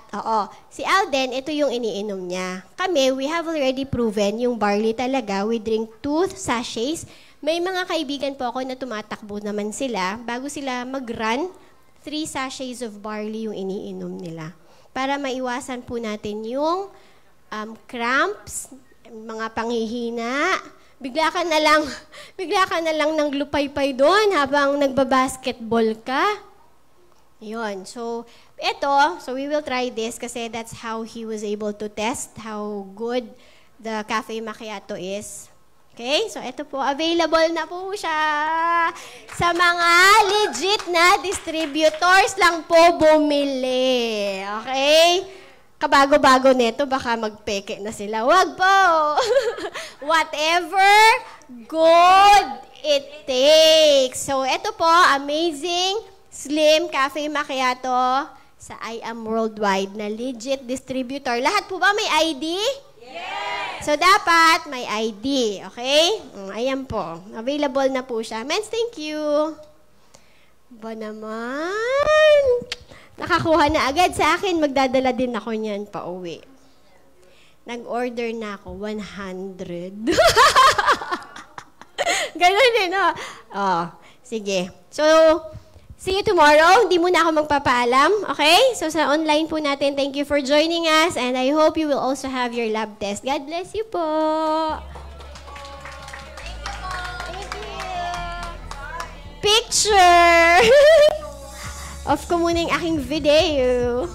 Speaker 1: si Alden, ito yung iniinom niya. Kami, we have already proven yung barley talaga. We drink 2 sachets. May mga kaibigan po ako na tumatakbo naman sila. Bago sila mag-run, 3 sachets of barley yung iniinom nila. Para maiwasan po natin yung cramps, mga panghihina. Bigla ka na lang ng lupaypay doon habang nagbabasketball ka. Yun. So, we will try this kasi that's how he was able to test how good the cafe macchiato is. Okay? So, ito po, available na po siya sa mga legit na distributors lang po bumili. Okay? Kabago-bago neto, baka magpeke na sila. Wag po! Whatever good it takes. So, ito po, amazing, slim cafe macchiato sa I Am Worldwide na legit distributor. Lahat po ba may ID? Yes! So, dapat may ID. Okay? Ayan po. Available na po siya. Men's, thank you. Ba naman? Nakakuha na agad sa akin. Magdadala din ako niyan pa uwi. Nag-order na ako, 100. Ganun din, no? Oh, sige. So, see you tomorrow. Hindi muna ako magpapaalam. Okay? So, sa online po natin, thank you for joining us. And I hope you will also have your lab test. God bless you po. Thank you. Picture! Off ko muna yung aking video.